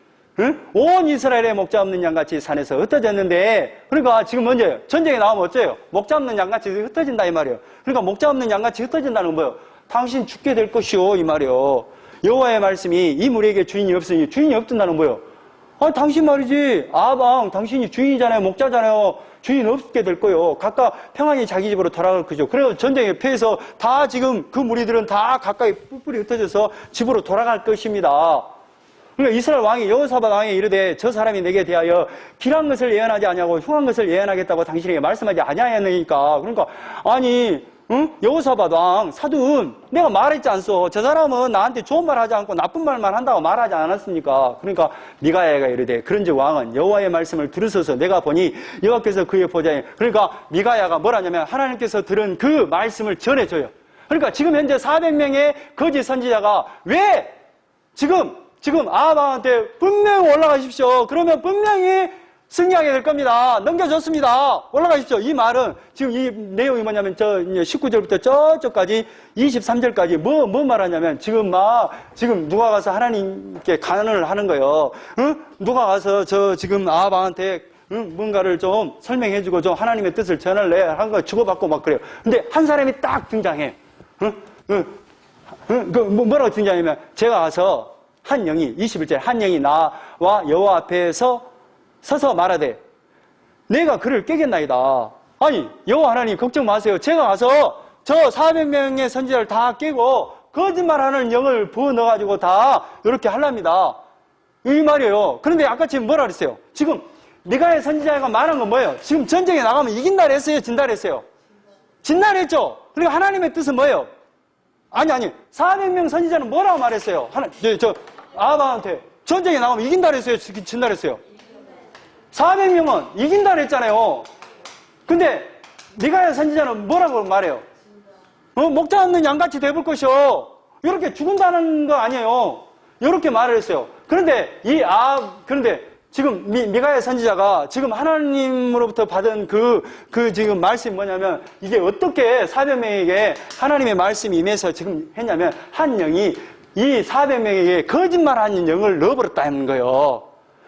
온 이스라엘의 목자 없는 양같이 산에서 흩어졌는데, 그러니까 지금 먼저 전쟁에 나오면 어째요? 목자 없는 양같이 흩어진다 이 말이에요. 그러니까 목자 없는 양같이 흩어진다는 건 뭐예요? 당신 죽게 될 것이요 이 말이에요. 여호와의 말씀이 이 무리에게 주인이 없으니, 주인이 없던다는 뭐예요? 당신 말이지, 아방 당신이 주인이잖아요, 목자잖아요. 주인 없게 될 거요. 각각 평안히 자기 집으로 돌아갈 거죠. 그래서 전쟁에 패해서 다 지금 그 무리들은 다 가까이 뿔뿔이 흩어져서 집으로 돌아갈 것입니다. 그러니까 이스라엘 왕이 여호사밧 왕이 이르되 저 사람이 내게 대하여 길한 것을 예언하지 아니하고 흉한 것을 예언하겠다고 당신에게 말씀하지 아니하였느니까. 그러니까 아니 여호사밧 왕 사둔 내가 말했지 않소. 저 사람은 나한테 좋은 말 하지 않고 나쁜 말만 한다고 말하지 않았습니까? 그러니까 미가야가 이르되 그런즉 왕은 여호와의 말씀을 들으소서. 내가 보니 여호와께서 그의 보좌에. 그러니까 미가야가 뭐라냐면 하나님께서 들은 그 말씀을 전해줘요. 그러니까 지금 현재 400명의 거짓 선지자가 왜 지금 아합 왕한테 분명히 올라가십시오. 그러면 분명히 승리하게 될 겁니다. 넘겨줬습니다. 올라가십시오. 이 말은 지금 이 내용이 뭐냐면 저 19절부터 저쪽까지 23절까지 뭐 말하냐면 지금 누가 가서 하나님께 간언을 하는 거예요. 응? 누가 가서 지금 아합 왕한테 뭔가를 좀 설명해주고 좀 하나님의 뜻을 전할래 한 거 주고받고 막 그래요. 근데 한 사람이 딱 등장해. 뭐라고 등장하냐면 제가 가서 한 영이 21절 한 영이 나와 여호와 앞에서 서서 말하되 내가 그를 깨겠나이다. 아니 여호와 하나님 걱정 마세요. 제가 가서 저 400명의 선지자를 다 깨고 거짓말하는 영을 부어넣어가지고 다 이렇게 하랍니다. 이 말이에요. 그런데 아까 지금 뭐라 그랬어요? 지금 미가의 선지자가 말한 건 뭐예요? 지금 전쟁에 나가면 이긴다 그랬어요? 진다 그랬어요? 진다 그랬죠? 그리고 하나님의 뜻은 뭐예요? 아니 400명 선지자는 뭐라고 말했어요? 아합한테 전쟁에 나가면 이긴다 그랬어요? 진다 그랬어요? 400명은 이긴다 그랬잖아요. 근데 미가야 선지자는 뭐라고 말해요? 목자 없는 양같이 돼볼 것이요. 이렇게 죽은다는 거 아니에요. 이렇게 말을 했어요. 그런데 그런데 지금 미가야 선지자가 지금 하나님으로부터 받은 그 지금 말씀이 뭐냐면 이게 어떻게 400명에게 하나님의 말씀이 임해서 지금 했냐면 한 영이 이 400명에게 거짓말하는 영을 넣어버렸다는 거예요.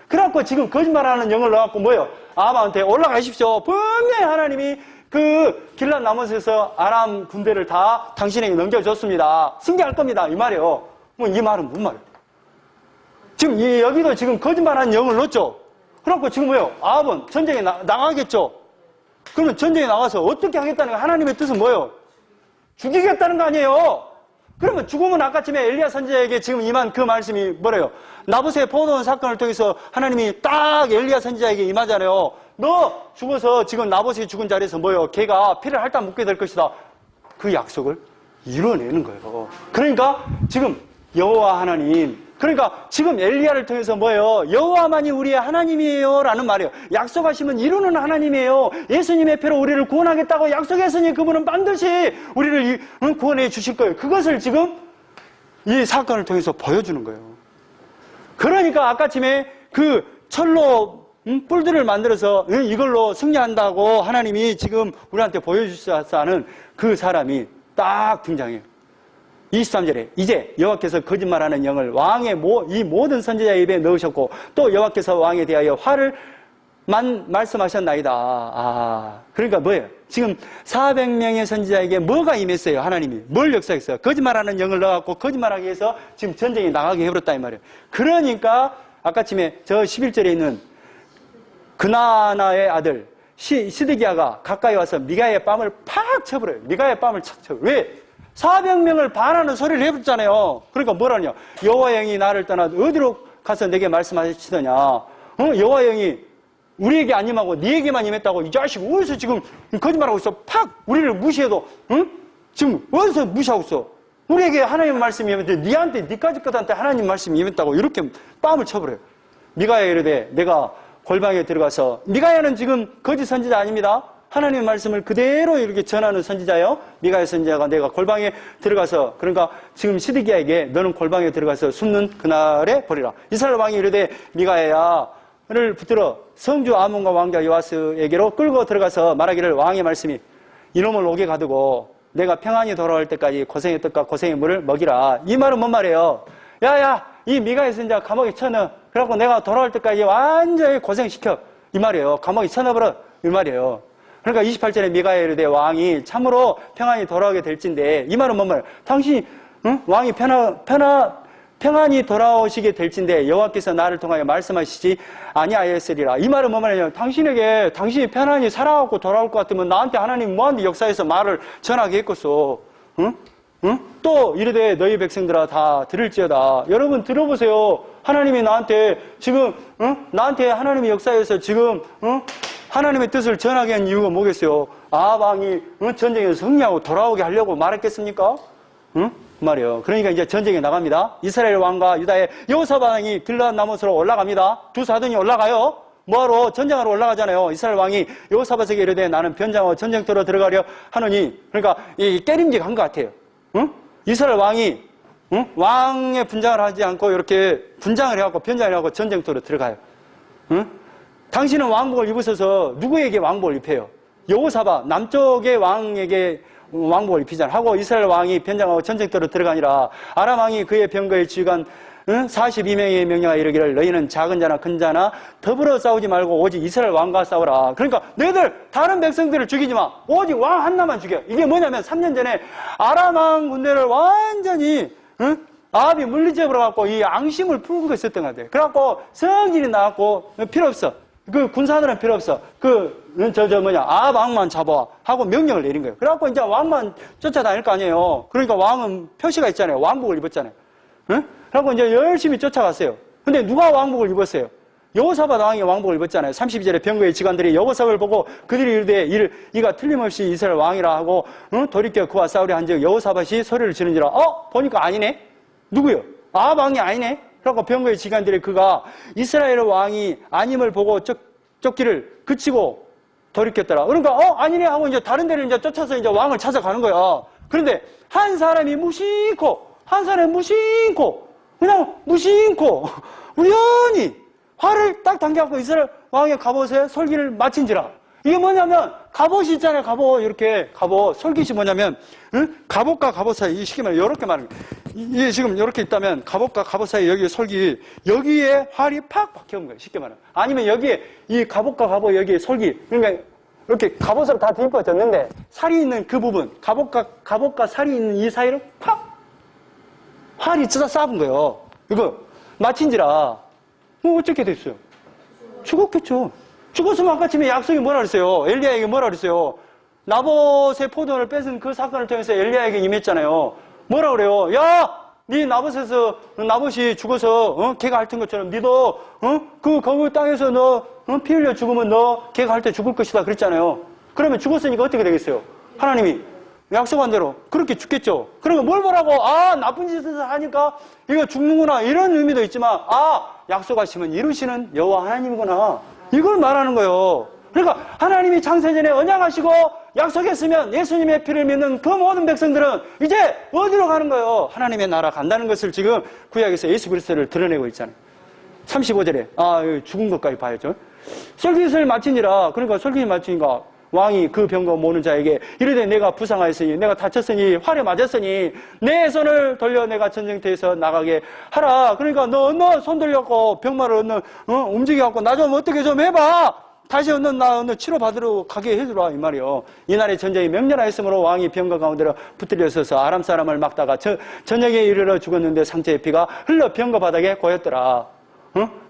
그래갖고 지금 거짓말하는 영을 넣어갖고 뭐예요? 아합한테 올라가십시오. 분명히 하나님이 그 길랏 라못에서 아람 군대를 다 당신에게 넘겨줬습니다. 승리할 겁니다. 이 말이에요. 뭐 이 말은 무슨 말이에요? 지금 여기도 지금 거짓말하는 영을 넣었죠. 그래갖고 지금 뭐예요? 아합은 전쟁에 나가겠죠. 그러면 전쟁에 나가서 어떻게 하겠다는 거 하나님의 뜻은 뭐예요? 죽이겠다는 거 아니에요? 그러면 죽으면 아까쯤에 엘리야 선지자에게 지금 임한 그 말씀이 뭐래요? 나봇의 포도원 사건을 통해서 하나님이 딱 엘리야 선지자에게 임하잖아요. 너 죽어서 지금 나봇이 죽은 자리에서 뭐예요? 걔가 피를 핥아 묻게 될 것이다. 그 약속을 이뤄내는 거예요. 그러니까 지금 여호와 하나님, 그러니까 지금 엘리야를 통해서 뭐예요? 여호와만이 우리의 하나님이에요 라는 말이에요. 약속하시면 이루는 하나님이에요. 예수님의 피로 우리를 구원하겠다고 약속했으니 그분은 반드시 우리를 구원해 주실 거예요. 그것을 지금 이 사건을 통해서 보여주는 거예요. 그러니까 아까쯤에 그 철로 뿔들을 만들어서 이걸로 승리한다고 하나님이 지금 우리한테 보여주셔서 하는 그 사람이 딱 등장해요. 23절에 이제 여호와께서 거짓말하는 영을 왕의 이 모든 선지자의 입에 넣으셨고 또 여호와께서 왕에 대하여 화를 말씀하셨나이다. 그러니까 뭐예요? 지금 400명의 선지자에게 뭐가 임했어요? 하나님이 뭘 역사했어요? 거짓말하는 영을 넣어갖고 거짓말하기 위해서 지금 전쟁에 나가게 해버렸다 이 말이에요. 그러니까 아까쯤에 저 11절에 있는 그나나의 아들 시드기야가 가까이 와서 미가의 뺨을 팍 쳐버려요. 미가의 뺨을 착 쳐요. 왜? 400명을 반하는 소리를 해봤잖아요. 그러니까 뭐라냐? 여호와 영이 나를 떠나 어디로 가서 내게 말씀하시더냐? 여호와 영이 우리에게 안 임하고 네에게만 임했다고 이 자식 어디서 지금 거짓말하고 있어? 팍 우리를 무시해도 지금 어디서 무시하고 있어? 우리에게 하나님의 말씀이 임했는데 네한테 네까지 것한테 하나님 말씀이 임했다고 이렇게 뺨을 쳐버려요. 미가야 이르되 내가 골방에 들어가서 미가야는 지금 거짓 선지자 아닙니다. 하나님의 말씀을 그대로 이렇게 전하는 선지자예요. 미가야 선지자가 내가 골방에 들어가서 그러니까 지금 시드기야에게 너는 골방에 들어가서 숨는 그날에 버리라. 이스라엘 왕이 이르되 미가야를 붙들어 성주 아몬과 왕자 요아스에게로 끌고 들어가서 말하기를 왕의 말씀이 이놈을 옥에 가두고 내가 평안히 돌아올 때까지 고생의 떡과 고생의 물을 먹이라. 이 말은 뭔 말이에요? 야야 이 미가야 선지자 감옥에 쳐넣어. 그래갖고 내가 돌아올 때까지 완전히 고생시켜. 이 말이에요. 감옥에 쳐넣어버려. 이 말이에요. 그러니까 28절에 미가야 이르되 왕이 참으로 평안히 돌아오게 될진데 이 말은 뭔 말이에요? 당신이 왕이 평안히 돌아오시게 될진데 여호와께서 나를 통하여 말씀하시지 아니하였으리라. 이 말은 뭐 말이냐면 당신이 편안히 살아가고 돌아올 것 같으면 나한테 하나님 뭐한테 역사에서 말을 전하겠겠소. 응? 응? 또 이르되 너희 백성들아 다 들을지어다. 여러분 들어보세요. 하나님이 나한테 지금 나한테 하나님의 역사에서 지금 하나님의 뜻을 전하게 한 이유가 뭐겠어요? 아합 왕이 전쟁에서 승리하고 돌아오게 하려고 말했겠습니까? 응? 말이에요. 그러니까 이제 전쟁에 나갑니다. 이스라엘 왕과 유다의 여호사밧 왕이 길르앗 나못으로 올라갑니다. 두 사등이 올라가요. 뭐하러? 전쟁하러 올라가잖아요. 이스라엘 왕이 여호사밧에게 이르되 나는 변장하고 전쟁터로 들어가려 하노니, 그러니까 이 깨림직한 것 같아요. 응? 이스라엘 왕이 왕의 분장을 하지 않고 이렇게 분장을 해갖고 변장을 해갖고 전쟁터로 들어가요. 응? 당신은 왕복을 입으셔서 누구에게 왕복을 입혀요? 여호사밧 남쪽의 왕에게 왕복을 입히잖아. 하고 이스라엘 왕이 변장하고 전쟁터로 들어가니라. 아람 왕이 그의 병거에 지휘관 42명의 명령하여 이르기를 너희는 작은 자나 큰 자나 더불어 싸우지 말고 오직 이스라엘 왕과 싸우라. 그러니까 너희들 다른 백성들을 죽이지 마. 오직 왕 하나만 죽여. 이게 뭐냐면 3년 전에 아람 왕 군대를 완전히 아합이 물리쳐버려 갖고 이 앙심을 품고 있었던 것 같아요. 그래갖고 성질이 나갖고 필요 없어. 그 군사들은 필요 없어. 아합 왕만 잡아 하고 명령을 내린 거예요. 그래갖고 이제 왕만 쫓아다닐 거 아니에요. 그러니까 왕은 표시가 있잖아요. 왕복을 입었잖아요. 응? 그래갖고 이제 열심히 쫓아갔어요. 근데 누가 왕복을 입었어요? 여호사밧 왕이 왕복을 입었잖아요. 32절에 병거의 지관들이 여호사밧을 보고 그들이 이르되 이가 틀림없이 이스라엘 왕이라 하고 돌이켜 그와 싸우려 한즉 여호사밧이 소리를 지르니라. 보니까 아니네. 누구요? 아합 왕이 아니네. 그래갖고 병거의 지관들이 그가 이스라엘 왕이 아님을 보고 쫓기를 그치고 돌이켰더라. 그러니까 아니네 하고 이제 다른 데를 이제 쫓아서 이제 왕을 찾아가는 거야. 그런데 한 사람이 무심코 그냥 무심코 우연히 활을 딱 당겨갖고 이스라엘 왕의 갑옷에 솔깃을 맞힌지라. 이게 뭐냐면 갑옷이 있잖아요. 갑옷 이렇게 갑옷 솔깃이 뭐냐면 갑옷과 갑옷 사이 이 시기만 이렇게 말합니다. 이게 지금 이렇게 있다면 갑옷과 갑옷 사이 여기 솔깃 여기에 활이 팍 박혀온 거예요. 쉽게 말하면. 아니면 여기에 이 갑옷과 갑옷 여기에 솔깃 그러니까 이렇게 갑옷으로 다 뒤집어졌는데 살이 있는 그 부분 갑옷과 살이 있는 이 사이를 팍 활이 찢어 쏴본 거예요. 이거 마친지라 어떻게 됐어요? 죽었겠죠. 죽었으면 아까쯤에 약속이 뭐라 그랬어요? 엘리야에게 뭐라 그랬어요? 나봇의 포도를 뺏은 그 사건을 통해서 엘리야에게 임했잖아요. 뭐라 그래요? 야! 네 나봇이 죽어서 걔가 핥은 것처럼 니도 거기 땅에서 너 피 흘려 죽으면 너 걔가 할 때 죽을 것이다 그랬잖아요. 그러면 죽었으니까 어떻게 되겠어요? 하나님이 약속한 대로 그렇게 죽겠죠. 그러면 뭘 보라고? 나쁜 짓을 하니까 이거 죽는구나 이런 의미도 있지만 약속하시면 이루시는 여호와 하나님이구나 이걸 말하는 거예요. 그러니까 하나님이 창세전에 언약하시고 약속했으면 예수님의 피를 믿는 그 모든 백성들은 이제 어디로 가는 거예요? 하나님의 나라 간다는 것을 지금 구약에서 예수 그리스도를 드러내고 있잖아요. 35절에 죽은 것까지 봐야죠. 솔깃을 마치니라. 그러니까 솔깃이 마치니까 왕이 그 병거 모는 자에게 이르되 내가 부상하였으니 내가 다쳤으니 활에 맞았으니 내 손을 돌려 내가 전쟁터에서 나가게 하라. 그러니까 너 손 돌려갖고 병마를 움직여갖고 나 좀 어떻게 좀 해봐. 다시 나 치료받으러 가게 해주라 이 말이요. 이날의 전쟁이 맹렬하였으므로 왕이 병거 가운데로 붙들려 서서 아람 사람을 막다가 저녁에 이르러 죽었는데 상처의 피가 흘러 병거 바닥에 고였더라.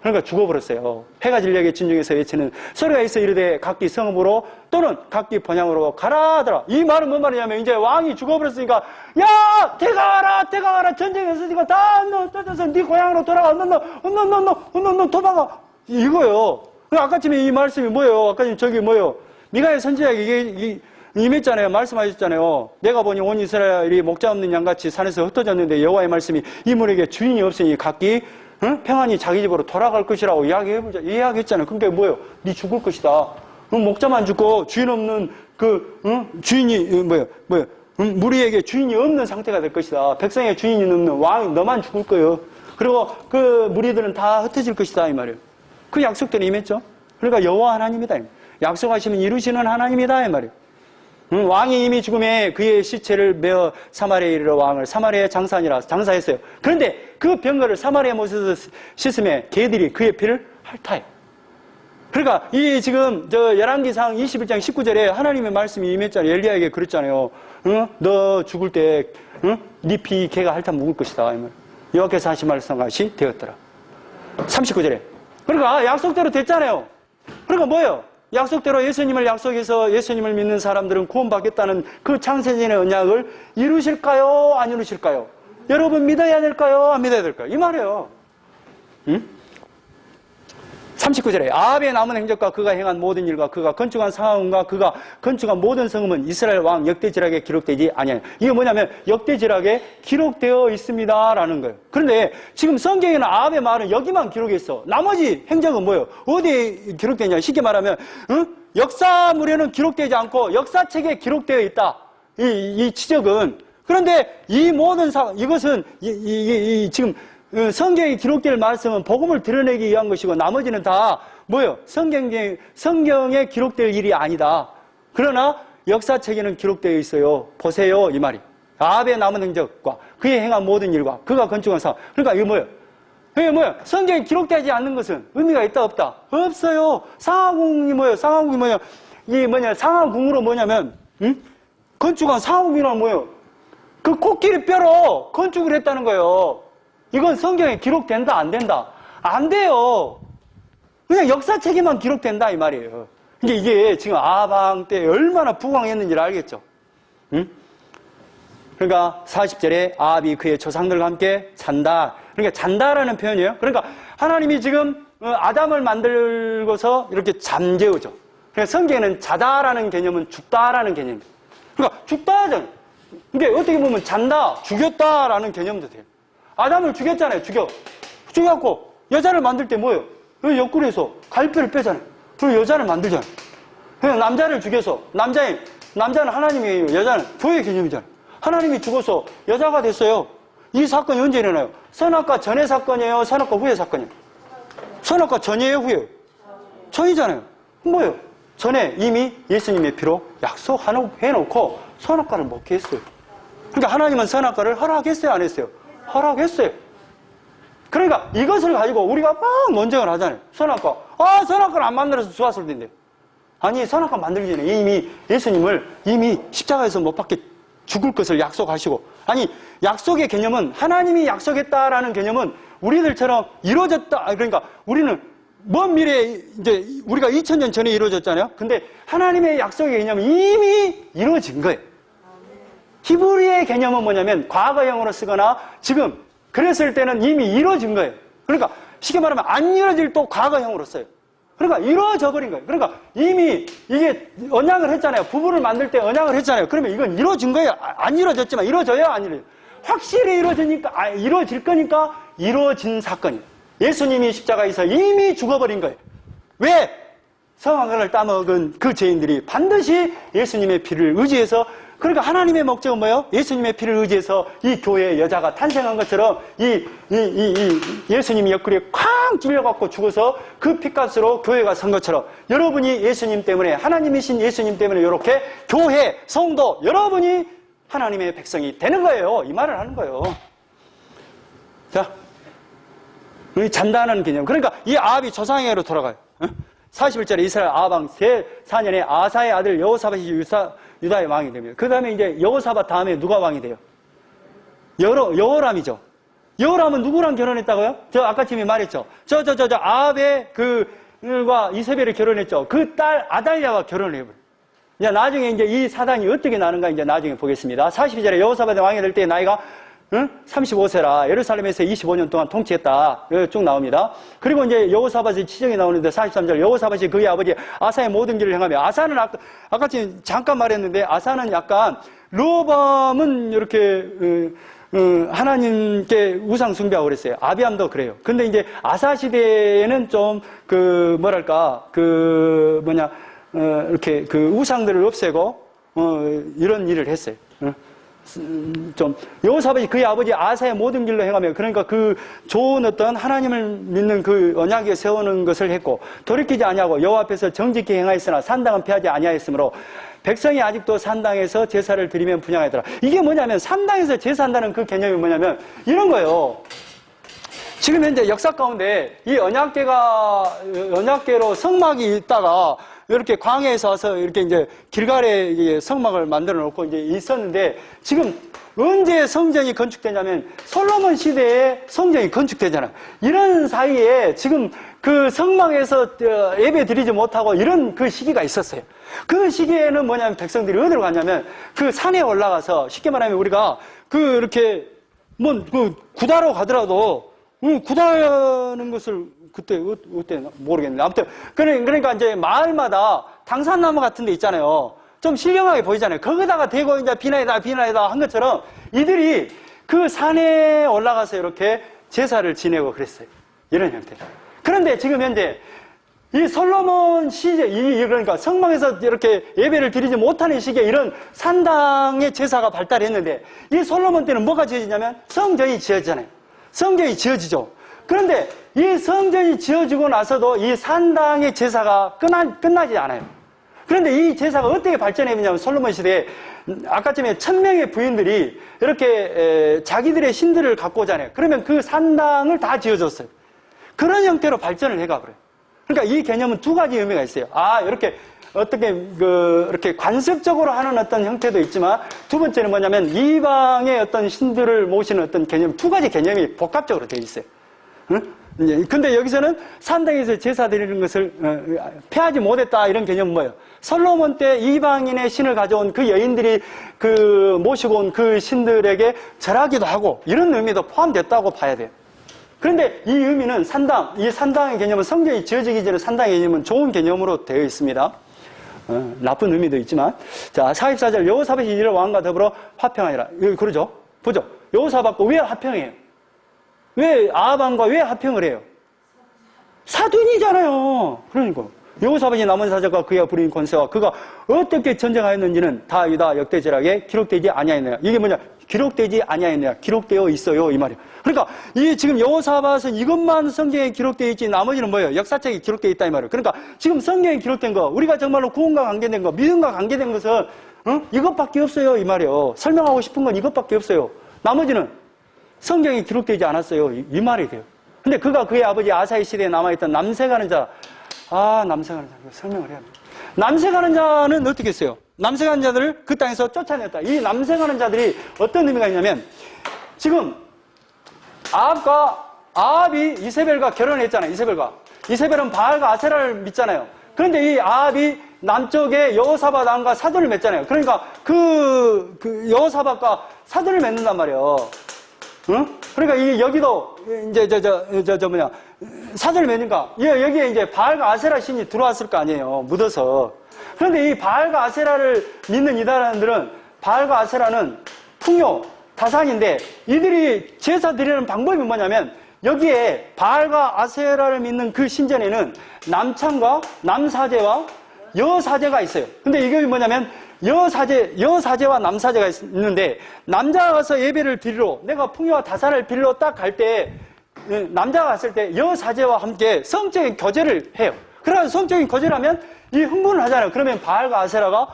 그러니까 죽어버렸어요. 해가 진력에 진중에서 외치는 소리가 있어 이르되 각기 성읍으로 또는 각기 번향으로 가라 하더라. 이 말은 뭔 말이냐면 이제 왕이 죽어버렸으니까 야 대가가라 전쟁했으니까 다 떠져서 네 고향으로 돌아가 너 도망가 이거요. 아까쯤에 이 말씀이 뭐예요? 아까 저기 뭐예요? 미가의 선지자에게 임했잖아요. 말씀하셨잖아요. 내가 보니 온 이스라엘이 목자 없는 양같이 산에서 흩어졌는데 여호와의 말씀이 이물에게 주인이 없으니 각기 평안히 자기 집으로 돌아갈 것이라고 이야기했잖아요. 그러니까 뭐예요? 네 죽을 것이다. 목자만 죽고 주인 없는 주인이 무리에게 주인이 없는 상태가 될 것이다. 백성의 주인이 없는 왕이 너만 죽을 거예요. 그리고 그 무리들은 다 흩어질 것이다 이 말이에요. 그 약속대로 임했죠. 그러니까 여호와 하나님이다. 약속하시면 이루시는 하나님이다 이 말이에요. 왕이 이미 죽음에 그의 시체를 메어 사마리아에 이르러 왕을 사마리아에 장사했어요. 그런데 그 병거를 사마리아 못에서 씻음에 개들이 그의 피를 핥아요. 그러니까 이 지금 열왕기상 21장 19절에 하나님의 말씀이 임했잖아요. 엘리야에게 그랬잖아요. 너 죽을 때 네 피 개가 핥아 묵을 것이다. 여호와께서 하신 말씀같이 되었더라. 39절에. 그러니까 약속대로 됐잖아요. 그러니까 뭐예요? 약속대로 예수님을 약속해서 예수님을 믿는 사람들은 구원받겠다는 그 창세전의 언약을 이루실까요? 안 이루실까요? 여러분 믿어야 될까요? 안 믿어야 될까요? 이 말이에요. 응? 39절에 아합의 남은 행적과 그가 행한 모든 일과 그가 건축한 상하음과 그가 건축한 모든 성음은 이스라엘 왕 역대지락에 기록되지 아니하니. 이게 뭐냐면 역대지락에 기록되어 있습니다라는 거예요. 그런데 지금 성경에는 아합의 말은 여기만 기록했어. 나머지 행적은 뭐예요? 어디에 기록되냐? 쉽게 말하면 역사물에는 기록되지 않고 역사책에 기록되어 있다. 이 지적은. 그런데 이 모든 이것은 지금 성경에 기록될 말씀은 복음을 드러내기 위한 것이고 나머지는 다 뭐예요? 성경에 기록될 일이 아니다. 그러나 역사책에는 기록되어 있어요. 보세요 이 말이. 아합의 남은 행적과 그의 행한 모든 일과 그가 건축한 상. 그러니까 이게 뭐예요? 이게 뭐예요? 성경에 기록되지 않는 것은 의미가 있다 없다? 없어요. 상하궁이 뭐예요? 상하궁이 뭐예요? 이게 뭐냐? 상하궁으로 뭐냐면 건축한 상하궁이란 뭐예요? 그 코끼리 뼈로 건축을 했다는 거예요. 이건 성경에 기록된다 안 된다? 안 돼요. 그냥 역사책에만 기록된다 이 말이에요. 이게 지금 아방 때 얼마나 부강했는지를 알겠죠? 응? 그러니까 40절에 아합이 그의 조상들과 함께 잔다. 그러니까 잔다라는 표현이에요. 그러니까 하나님이 지금 아담을 만들고서 이렇게 잠재우죠. 그러니까 성경에는 자다라는 개념은 죽다라는 개념이에요. 그러니까 죽다잖아요. 이게 어떻게 보면 잔다, 죽였다라는 개념도 돼요. 아담을 죽였잖아요. 죽여갖고 여자를 만들 때 뭐예요? 옆구리에서 갈뼈를 빼잖아요. 그리고 여자를 만들잖아요. 그냥 남자를 죽여서 남자는 하나님이에요. 여자는 교회 개념이잖아요. 하나님이 죽어서 여자가 됐어요. 이 사건이 언제 일어나요? 선악과 전의 사건이에요? 선악과 후의 사건이에요? 선악과 전이에요? 후예요? 전이잖아요. 뭐예요? 전에 이미 예수님의 피로 약속해놓고 선악과를 먹게 했어요. 그러니까 하나님은 선악과를 허락했어요? 안 했어요? 허락했어요. 그러니까 이것을 가지고 우리가 막 논쟁을 하잖아요. 선악과. 선악과를 안 만들어서 좋았을 텐데. 아니, 선악과 만들기 전에 이미 예수님을 이미 십자가에서 못 박게 죽을 것을 약속하시고. 아니, 약속의 개념은 하나님이 약속했다라는 개념은 우리들처럼 이루어졌다. 그러니까 우리는 먼 미래에 이제 우리가 2000년 전에 이루어졌잖아요. 근데 하나님의 약속의 개념은 이미 이루어진 거예요. 히브리의 개념은 뭐냐면 과거형으로 쓰거나 지금 그랬을 때는 이미 이루어진 거예요. 그러니까 쉽게 말하면 안 이루어질 또 과거형으로 써요. 그러니까 이루어져 버린 거예요. 그러니까 이미 이게 언약을 했잖아요. 부부를 만들 때 언약을 했잖아요. 그러면 이건 이루어진 거예요. 안 이루어졌지만 이루어져요? 안 이루어져요? 확실히 이루어지니까 이루어질 거니까 이루어진 사건이에요. 예수님이 십자가에서 이미 죽어버린 거예요. 왜? 성악을 따먹은 그 죄인들이 반드시 예수님의 피를 의지해서 그러니까 하나님의 목적은 뭐예요? 예수님의 피를 의지해서 이 교회의 여자가 탄생한 것처럼 예수님이 옆구리에 쾅 찔려갖고 죽어서 그 피값으로 교회가 선 것처럼 여러분이 예수님 때문에 하나님이신 예수님 때문에 이렇게 교회, 성도 여러분이 하나님의 백성이 되는 거예요. 이 말을 하는 거예요. 자, 잔다는 개념. 그러니까 이 아합이 조상에게로 돌아가요. 41절에 이스라엘 아합 제4년에 아사의 아들 여호사밧이 유다의 왕이 됩니다. 그 다음에 이제 여호사밧 다음에 누가 왕이 돼요? 여호람이죠. 여호람은 누구랑 결혼했다고요? 저 아까 지금 말했죠. 저 아합의 그과 이세벨이 결혼했죠. 그 딸 아달랴와 결혼을 해버려요. 이제 나중에 이제 이 사단이 어떻게 나는가 이제 나중에 보겠습니다. 42절에 여호사밧이 왕이 될 때 나이가 35세라 예루살렘에서 25년 동안 통치했다. 쭉 나옵니다. 그리고 이제 여호사밧의 치정이 나오는데 43절 여호사밧이 그의 아버지 아사의 모든 길을 행하며 아사는 아까 지금 잠깐 말했는데 아사는 약간 르호보암은 이렇게 하나님께 우상 숭배하고 그랬어요. 아비암도 그래요. 근데 이제 아사 시대에는 좀 이렇게 우상들을 없애고 이런 일을 했어요. 여호사밧이 그의 아버지 아사의 모든 길로 행하며 그러니까 그 좋은 어떤 하나님을 믿는 그 언약에 세우는 것을 했고 돌이키지 아니하고 여호와 앞에서 정직히 행하였으나 산당은 피하지 아니하였으므로 백성이 아직도 산당에서 제사를 드리면 분향하더라. 이게 뭐냐면 산당에서 제사한다는 그 개념이 뭐냐면 이런 거예요. 지금 현재 역사 가운데 이 언약계로 성막이 있다가 이렇게 광야에서 와서 이렇게 이제 길갈에 성막을 만들어 놓고 이제 있었는데 지금 언제 성전이 건축되냐면 솔로몬 시대에 성전이 건축되잖아요. 이런 사이에 지금 그 성막에서 예배 드리지 못하고 이런 그 시기가 있었어요. 그 시기에는 뭐냐면 백성들이 어디로 갔냐면 그 산에 올라가서 쉽게 말하면 우리가 그 이렇게 뭐 그 구다로 가더라도 구다는 것을 그때 모르겠는데 아무튼 그러니까 이제 마을마다 당산나무 같은 데 있잖아요. 좀 신령하게 보이잖아요. 거기다가 대고 이제 비나이다 한 것처럼 이들이 그 산에 올라가서 이렇게 제사를 지내고 그랬어요. 이런 형태. 그런데 지금 현재 이 솔로몬 시제, 그러니까 성막에서 이렇게 예배를 드리지 못하는 시기에 이런 산당의 제사가 발달했는데 이 솔로몬 때는 뭐가 지어지냐면 성전이 지어지잖아요. 성전이 지어지죠. 그런데 이 성전이 지어지고 나서도 이 산당의 제사가 끝나지 않아요. 그런데 이 제사가 어떻게 발전했냐면 솔로몬 시대에 아까 전에 1000명의 부인들이 이렇게 자기들의 신들을 갖고 오잖아요. 그러면 그 산당을 다 지어줬어요. 그런 형태로 발전을 해가 그래요. 그러니까 이 개념은 두 가지 의미가 있어요. 이렇게 어떻게 이렇게 관습적으로 하는 어떤 형태도 있지만 두 번째는 뭐냐면 이방의 어떤 신들을 모시는 어떤 개념, 두 가지 개념이 복합적으로 되어 있어요. 응? 근데 여기서는 산당에서 제사 드리는 것을 폐하지 못했다 이런 개념은 뭐예요? 솔로몬 때 이방인의 신을 가져온 그 여인들이 그 모시고 온 그 신들에게 절하기도 하고 이런 의미도 포함됐다고 봐야 돼요. 그런데 이 의미는 이 산당의 개념은 성전이 지어지기 전에 산당의 개념은 좋은 개념으로 되어 있습니다. 나쁜 의미도 있지만. 자, 44절 여호사밧이 이를 왕과 더불어 화평하니라. 그러죠? 보죠. 여호사밧과 왜 화평해요? 왜 아합 왕과 왜 화평을 해요? 사돈이잖아요. 그러니까 여호사밧이 남은 사적과 그가 부린 권세와 그가 어떻게 전쟁하였는지는 다 유다 역대제락에 기록되지 아니하였느냐. 이게 뭐냐? 기록되지 아니하였느냐. 기록되어 있어요. 이 말이에요. 그러니까 이 지금 여호사밧은 이것만 성경에 기록되어 있지 나머지는 뭐예요? 역사책에 기록되어 있다 이 말이에요. 그러니까 지금 성경에 기록된 거, 우리가 정말로 구원과 관계된 거, 믿음과 관계된 것은 이것밖에 없어요. 이 말이에요. 설명하고 싶은 건 이것밖에 없어요. 나머지는 성경에 기록되지 않았어요. 이 말이 돼요. 근데 그가 그의 아버지 아사의 시대에 남아있던 남색하는 자, 남색하는 자, 설명을 해야 돼요. 남색하는 자는 어떻게 했어요? 남색하는 자들을 그 땅에서 쫓아냈다. 이 남색하는 자들이 어떤 의미가 있냐면, 지금 아합이 이세벨과 결혼했잖아요. 이세벨은 바알과 아세라를 믿잖아요. 그런데 이 아합이 남쪽에 여호사밧 왕과 사돈을 맺잖아요. 그러니까 그 여호사밧과 사돈을 맺는단 말이에요. 응? 그러니까 이게 여기도 이제 사돈을 맺으니까 여기에 이제 바알과 아세라 신이 들어왔을 거 아니에요. 묻어서. 그런데 이 바알과 아세라를 믿는 이단들은 바알과 아세라는 풍요, 다산인데 이들이 제사 드리는 방법이 뭐냐면 여기에 바알과 아세라를 믿는 그 신전에는 남창과 남사제와 여사제가 있어요. 근데 이게 뭐냐면 여사제와 남사제가 있는데 남자가 가서 예배를 드리러 내가 풍요와 다산을 빌러 딱 갈 때 남자가 갔을 때 여사제와 함께 성적인 교제를 해요. 그래서 성적인 교제를 하면 이 흥분을 하잖아요. 그러면 바알과 아세라가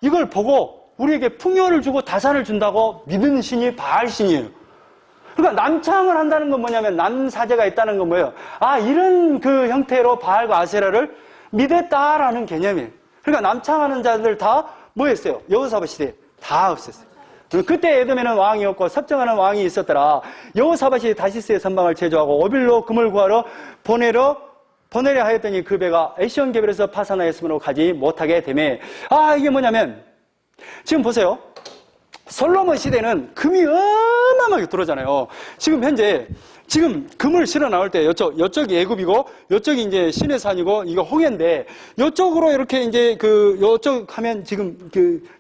이걸 보고 우리에게 풍요를 주고 다산을 준다고 믿는 신이 바알 신이에요. 그러니까 남창을 한다는 건 뭐냐면 남사제가 있다는 건 뭐예요? 이런 그 형태로 바알과 아세라를 믿었다라는 개념이에요. 그러니까 남창하는 자들 다 뭐 했어요? 여호사밧 시대에 다 없었어요. 그때 에돔에는 왕이 없고 섭정하는 왕이 있었더라. 여호사밧이 다시스의 선방을 제조하고 오빌로 금을 구하러 보내려 하였더니 그 배가 에시온 개별에서 파산하였으므로 가지 못하게 되매. 이게 뭐냐면 지금 보세요. 솔로몬 시대는 금이 어마어마하게 들어오잖아요. 지금 현재 금을 실어 나올 때 이쪽이 애굽이고 이쪽이 이제 신의 산이고 이거 홍해인데 이쪽으로 이렇게 이제 이쪽 하면 지금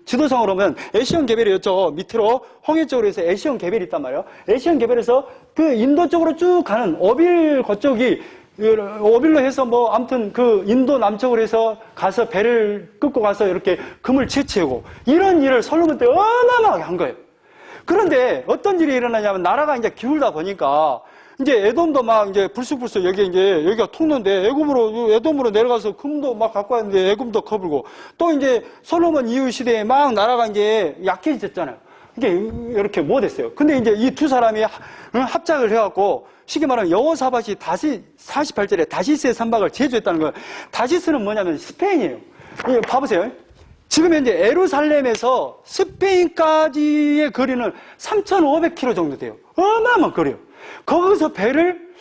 지도상으로 보면 에시온 개별이 이쪽 밑으로 홍해 쪽으로 해서 에시온 개별이 있단 말이에요. 에시온 개별에서 그 인도 쪽으로 쭉 가는 오빌 그쪽이 오빌로 해서 아무튼 인도 남쪽으로 해서 가서 배를 끌고 가서 이렇게 금을 채취하고 이런 일을 솔로몬 때 어마어마하게 한 거예요. 그런데 어떤 일이 일어나냐면 나라가 이제 기울다 보니까 이제 에돔도 막 이제 불쑥불쑥 여기가 통로인데 에돔으로 내려가서 금도 막 갖고 왔는데 에돔도 커불고 또 이제 솔로몬 이후 시대에 막 나라가 이제 약해졌잖아요. 이게 이렇게 못했어요. 근데 이제 이 두 사람이 합작을 해갖고 쉽게 말하면 여호사밧이 다시 48절에 다시스의 선박을 제주했다는 거예요. 다시스는 뭐냐면 스페인이에요. 이거 봐보세요. 지금 현재 예루살렘에서 스페인까지의 거리는 3,500km 정도 돼요. 어마어마한 거리예요. 거기서 배를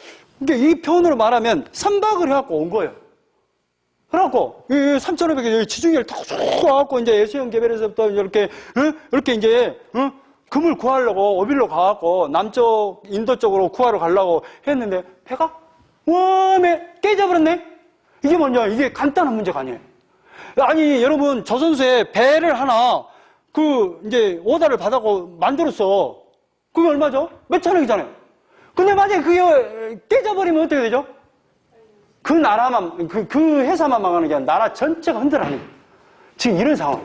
이 표현으로 말하면 선박을 해갖고 온 거예요. 그래갖고, 3,500개 지중해를 탁 쭉 가갖고, 이제 예수형 개별에서부터 이렇게 이제, 금을 구하려고, 오빌로 가갖고, 남쪽, 인도 쪽으로 구하러 가려고 했는데, 배가, 웜에 깨져버렸네? 이게 뭐냐? 이게 간단한 문제가 아니에요. 아니, 여러분, 조선소에 배를 하나, 이제, 오다를 받아고 만들었어. 그게 얼마죠? 몇천억이잖아요. 근데 만약에 그게 깨져버리면 어떻게 되죠? 그 나라만, 그 회사만 망하는 게 아니라 나라 전체가 흔들어가는 거예요. 지금 이런 상황.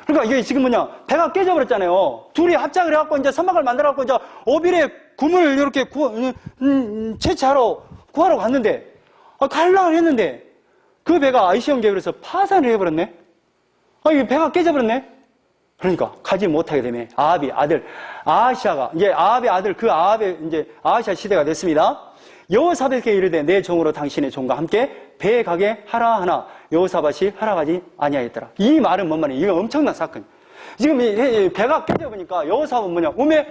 그러니까 이게 지금 뭐냐, 배가 깨져버렸잖아요. 둘이 합작을 해갖고 이제 선박을 만들어갖고 이제 오빌에 굼을 이렇게 채취하러 구하러 갔는데, 갈라를 했는데, 그 배가 아이시온 계열에서 파산을 해버렸네? 이 배가 깨져버렸네? 그러니까 가지 못하게 되면 아합이 아들, 아하시아가, 이제 아합의 아들, 그 아합의 이제 아하시아 시대가 됐습니다. 여호사밧에게 이르되 내 종으로 당신의 종과 함께 배에 가게 하라 하나 여호사밧이 하라가지 아니하였더라. 이 말은 뭔 말이에요? 이거 엄청난 사건이에요. 지금 이 배가 깨져보니까 여호사밧은 뭐냐? 오메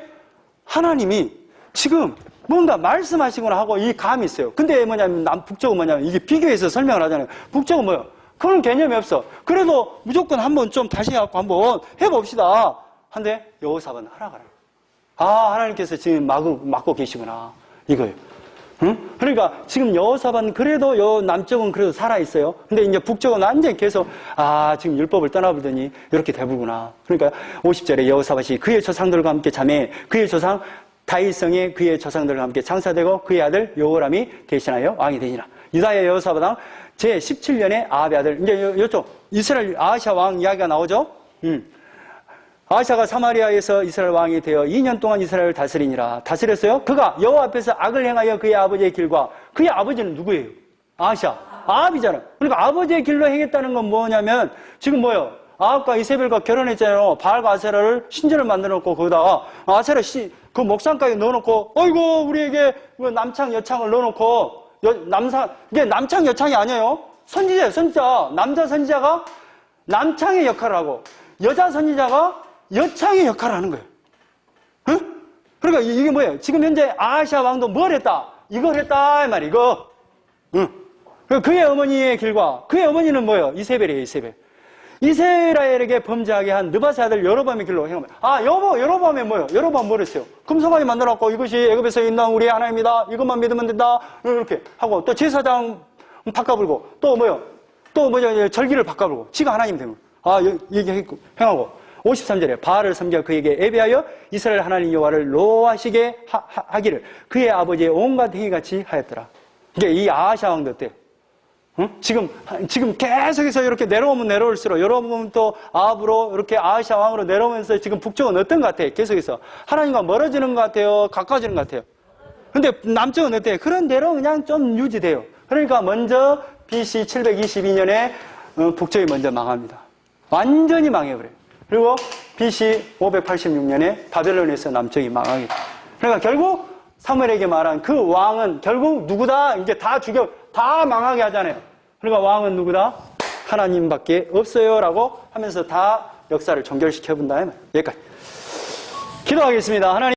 하나님이 지금 뭔가 말씀하시거나 하고 이 감이 있어요. 근데 뭐냐면 북쪽은 뭐냐면 이게 비교해서 설명을 하잖아요. 북쪽은 뭐예요? 그런 개념이 없어. 그래도 무조건 한번 좀 다시 해갖고 한번 해봅시다. 한데 여호사밧은 하라가라. 하나님께서 지금 막고 계시구나. 이거예요. 응? 그러니까 지금 여호사밧은 그래도 남쪽은 그래도 살아있어요. 근데 이제 북쪽은 완전히 계속 지금 율법을 떠나보더니 이렇게 되부구나. 그러니까 50절에 여호사밧이 그의 조상들과 함께 자매 그의 조상 다윗성에 그의 조상들과 함께 장사되고 그의 아들 여호람이 대신하여 왕이 되니라. 유다의 여호사밧 왕 제17년에 아합의 아들, 이제 이쪽 이스라엘 아하시아 왕 이야기가 나오죠. 아하시아가 사마리아에서 이스라엘 왕이 되어 2년 동안 이스라엘을 다스리니라. 다스렸어요. 그가 여호와 앞에서 악을 행하여 그의 아버지의 길과 그의 아버지는 누구예요? 아하시아. 아합이잖아요. 그러니까 아버지의 길로 행했다는 건 뭐냐면 지금 뭐예요? 아합과 이세벨과 결혼했잖아요. 바알과 아세라를 신전을 만들어 놓고 거기다가 아세라 그 목상가에 넣어놓고 어이구 우리에게 남창 여창을 넣어놓고 이게 남창 여창이 아니에요. 선지자예요. 선지자. 남자 선지자가 남창의 역할을 하고 여자 선지자가 여창의 역할을 하는 거예요. 응? 그러니까 이게 뭐예요? 지금 현재 아하시아 왕도 뭘 했다? 이걸 했다 이 말이에요. 이거. 응. 그의 어머니의 길과 그의 어머니는 뭐예요? 이세벨이에요. 이세벨. 이스라엘에게 범죄하게 한 느바세 아들 여로보암의 길로 행합니다. 여로보암이 뭐예요? 여로보암 뭘 했어요? 금송아지 만들어갖고 이것이 애굽에서 있는 우리의 하나님이다. 이것만 믿으면 된다. 이렇게 하고 또 제사장 바꿔불고 또 뭐예요? 또 절기를 바꿔불고 지가 하나님 되는 거예요. 얘기했고 행하고 53절에 바알을 섬겨 그에게 예배하여 이스라엘 하나님 여호와를 노하시게 하기를 그의 아버지의 온갖 행위같이 하였더라. 이게 이 아하시아 왕도 어때요? 응? 지금 계속해서 이렇게 내려오면 내려올수록 여러분 또 아합으로 이렇게 아하시아 왕으로 내려오면서 지금 북쪽은 어떤 것 같아요? 계속해서 하나님과 멀어지는 것 같아요? 가까워지는 것 같아요? 근데 남쪽은 어때요? 그런 대로 그냥 좀 유지돼요. 그러니까 먼저 BC 722년에 북쪽이 먼저 망합니다. 완전히 망해버려요. 그리고 BC 586년에 바벨론에서 남쪽이 망하게 돼요. 그러니까 결국 사무엘에게 말한 그 왕은 결국 누구다? 이제 다 망하게 하잖아요. 그러니까 왕은 누구다? 하나님밖에 없어요. 라고 하면서 다 역사를 종결시켜 본다. 여기까지. 기도하겠습니다. 하나님.